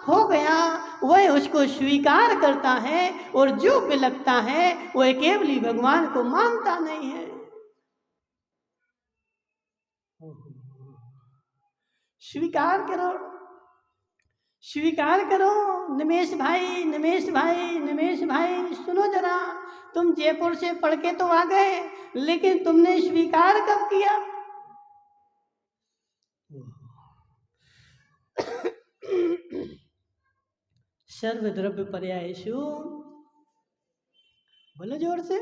हो गया, वह उसको स्वीकार करता है, और जो विलगता है वह केवली भगवान को मानता नहीं है। स्वीकार करो, स्वीकार करो। निमेश भाई, निमेश भाई, निमेश भाई सुनो जरा, तुम जयपुर से पढ़ के तो आ गए, लेकिन तुमने स्वीकार कब किया? सर्वद्रव्य पर्यायेषु, बोलो जोर से,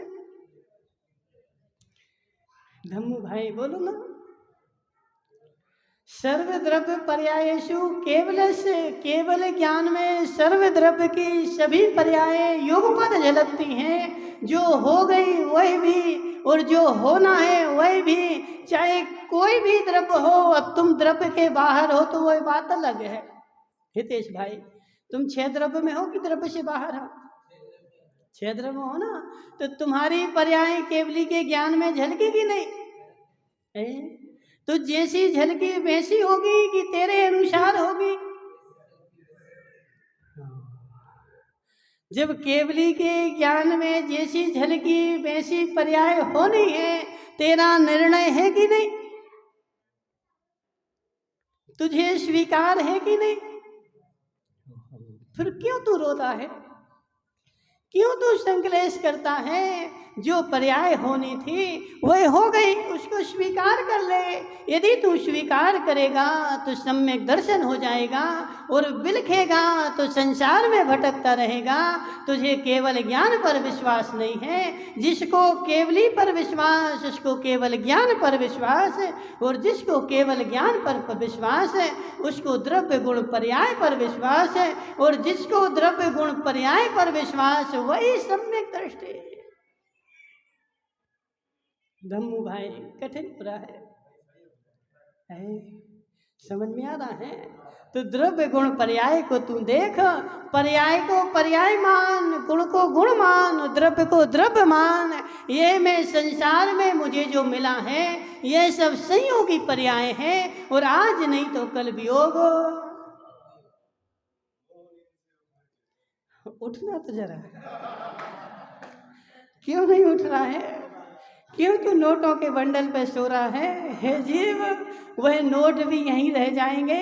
धम्मू भाई बोलो ना। सर्वद्रव्य पर्यायेषु केवल ज्ञान में सर्वद्रव्य की सभी पर्याय युगपद झलकती हैं। जो हो गई वह भी और जो होना है वह भी, चाहे कोई भी द्रव्य हो। अब तुम द्रव्य के बाहर हो तो वह बात अलग है। हितेश भाई, तुम 6 द्रव्य में हो कि द्रव्य से बाहर हो? 6 द्रव्य हो ना, तो तुम्हारी पर्याय केवली के ज्ञान में झलकेगी नहीं? तो जैसी झलकी वैसी होगी कि तेरे अनुसार होगी? जब केवली के ज्ञान में जैसी झलकी वैसी पर्याय होनी है, तेरा निर्णय है कि नहीं? तुझे स्वीकार है कि नहीं? फिर क्यों तू रोता है? क्यों तू संकलेश करता है? जो पर्याय होनी थी वह हो गई, उसको स्वीकार कर ले। यदि तू स्वीकार करेगा तो सम्यक दर्शन हो जाएगा, और बिलखेगा तो संसार में भटकता रहेगा। तुझे केवल ज्ञान पर विश्वास नहीं है। जिसको केवली पर विश्वास उसको केवल ज्ञान पर विश्वास, और जिसको केवल ज्ञान पर विश्वास है उसको द्रव्य गुण पर्याय पर विश्वास है, और जिसको द्रव्य गुण पर्याय पर विश्वास वही सम्यक दृष्टि। धम्मू भाई कठिन हो रहा है? समझ में आ रहा है? तो द्रव्य गुण पर्याय को तू देख, पर्याय को पर्याय मान, गुण को गुण मान, द्रव्य को द्रव्य मान। ये मैं संसार में मुझे जो मिला है ये सब संयोगी पर्याय है, और आज नहीं तो कल वियोग। उठना तो जरा, क्यों नहीं उठ रहा है? क्यों तू नोटों के बंडल पे सो रहा है? हे जीव, वह नोट भी यहीं रह जाएंगे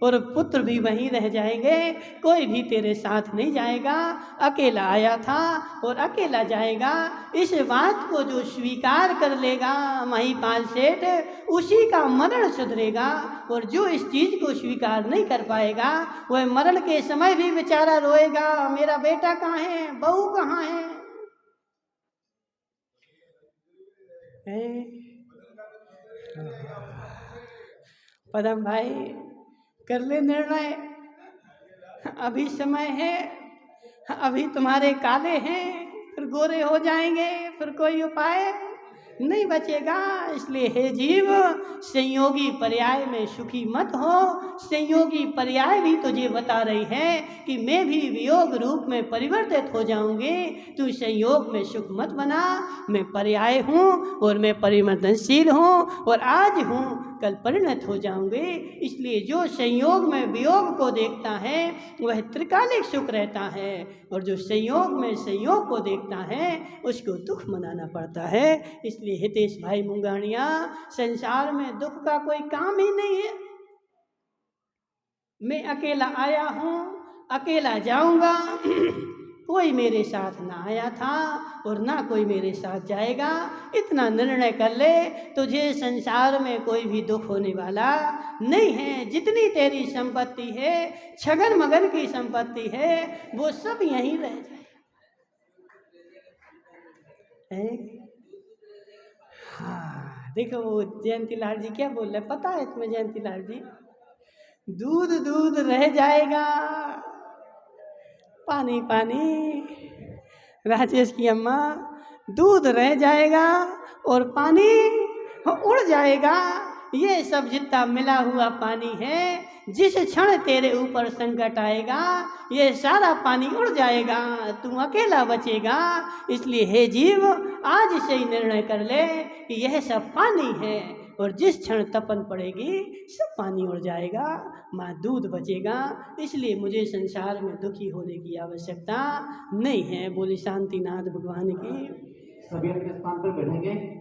और पुत्र भी वहीं रह जाएंगे। कोई भी तेरे साथ नहीं जाएगा। अकेला आया था और अकेला जाएगा। इस बात को जो स्वीकार कर लेगा महिपाल सेठ, उसी का मरण सुधरेगा। और जो इस चीज को स्वीकार नहीं कर पाएगा वह मरण के समय भी बेचारा रोएगा, मेरा बेटा कहाँ है, बहू कहाँ है? पदम भाई कर ले निर्णय, अभी समय है। अभी तुम्हारे काले हैं, फिर गोरे हो जाएंगे, फिर कोई उपाय नहीं बचेगा। इसलिए हे जीव, संयोगी पर्याय में सुखी मत हो। संयोगी पर्याय भी तुझे बता रही है कि मैं भी वियोग रूप में परिवर्तित हो जाऊंगी। तू संयोग में सुख मत बना। मैं पर्याय हूँ और मैं परिवर्तनशील हूँ, और आज हूँ कल परिणत हो जाऊंगे। इसलिए जो संयोग में वियोग को देखता है वह त्रिकालिक सुख रहता है, और जो संयोग में संयोग को देखता है उसको दुख मनाना पड़ता है। इसलिए हितेश भाई मुंगानिया, संसार में दुख का कोई काम ही नहीं है। मैं अकेला आया हूँ, अकेला जाऊंगा। कोई मेरे साथ ना आया था और ना कोई मेरे साथ जाएगा। इतना निर्णय कर ले, तुझे संसार में कोई भी दुख होने वाला नहीं है। जितनी तेरी संपत्ति है, छगन मगन की संपत्ति है, वो सब यहीं रह जाए। हाँ देखो, वो जयंती लाल जी क्या बोल रहे, पता है तुम्हें? जयंती लाल जी दूध दूध रह जाएगा, पानी पानी। राजेश की अम्मा, दूध रह जाएगा और पानी उड़ जाएगा। ये सब जितना मिला हुआ पानी है, जिस क्षण तेरे ऊपर संकट आएगा ये सारा पानी उड़ जाएगा, तू अकेला बचेगा। इसलिए हे जीव, आज से ही निर्णय कर ले कि यह सब पानी है और जिस क्षण तपन पड़ेगी सब पानी उड़ जाएगा, माँ दूध बचेगा। इसलिए मुझे संसार में दुखी होने की आवश्यकता नहीं है। बोली शांतिनाथ भगवान की। सभी अपने स्थान पर बैठेंगे।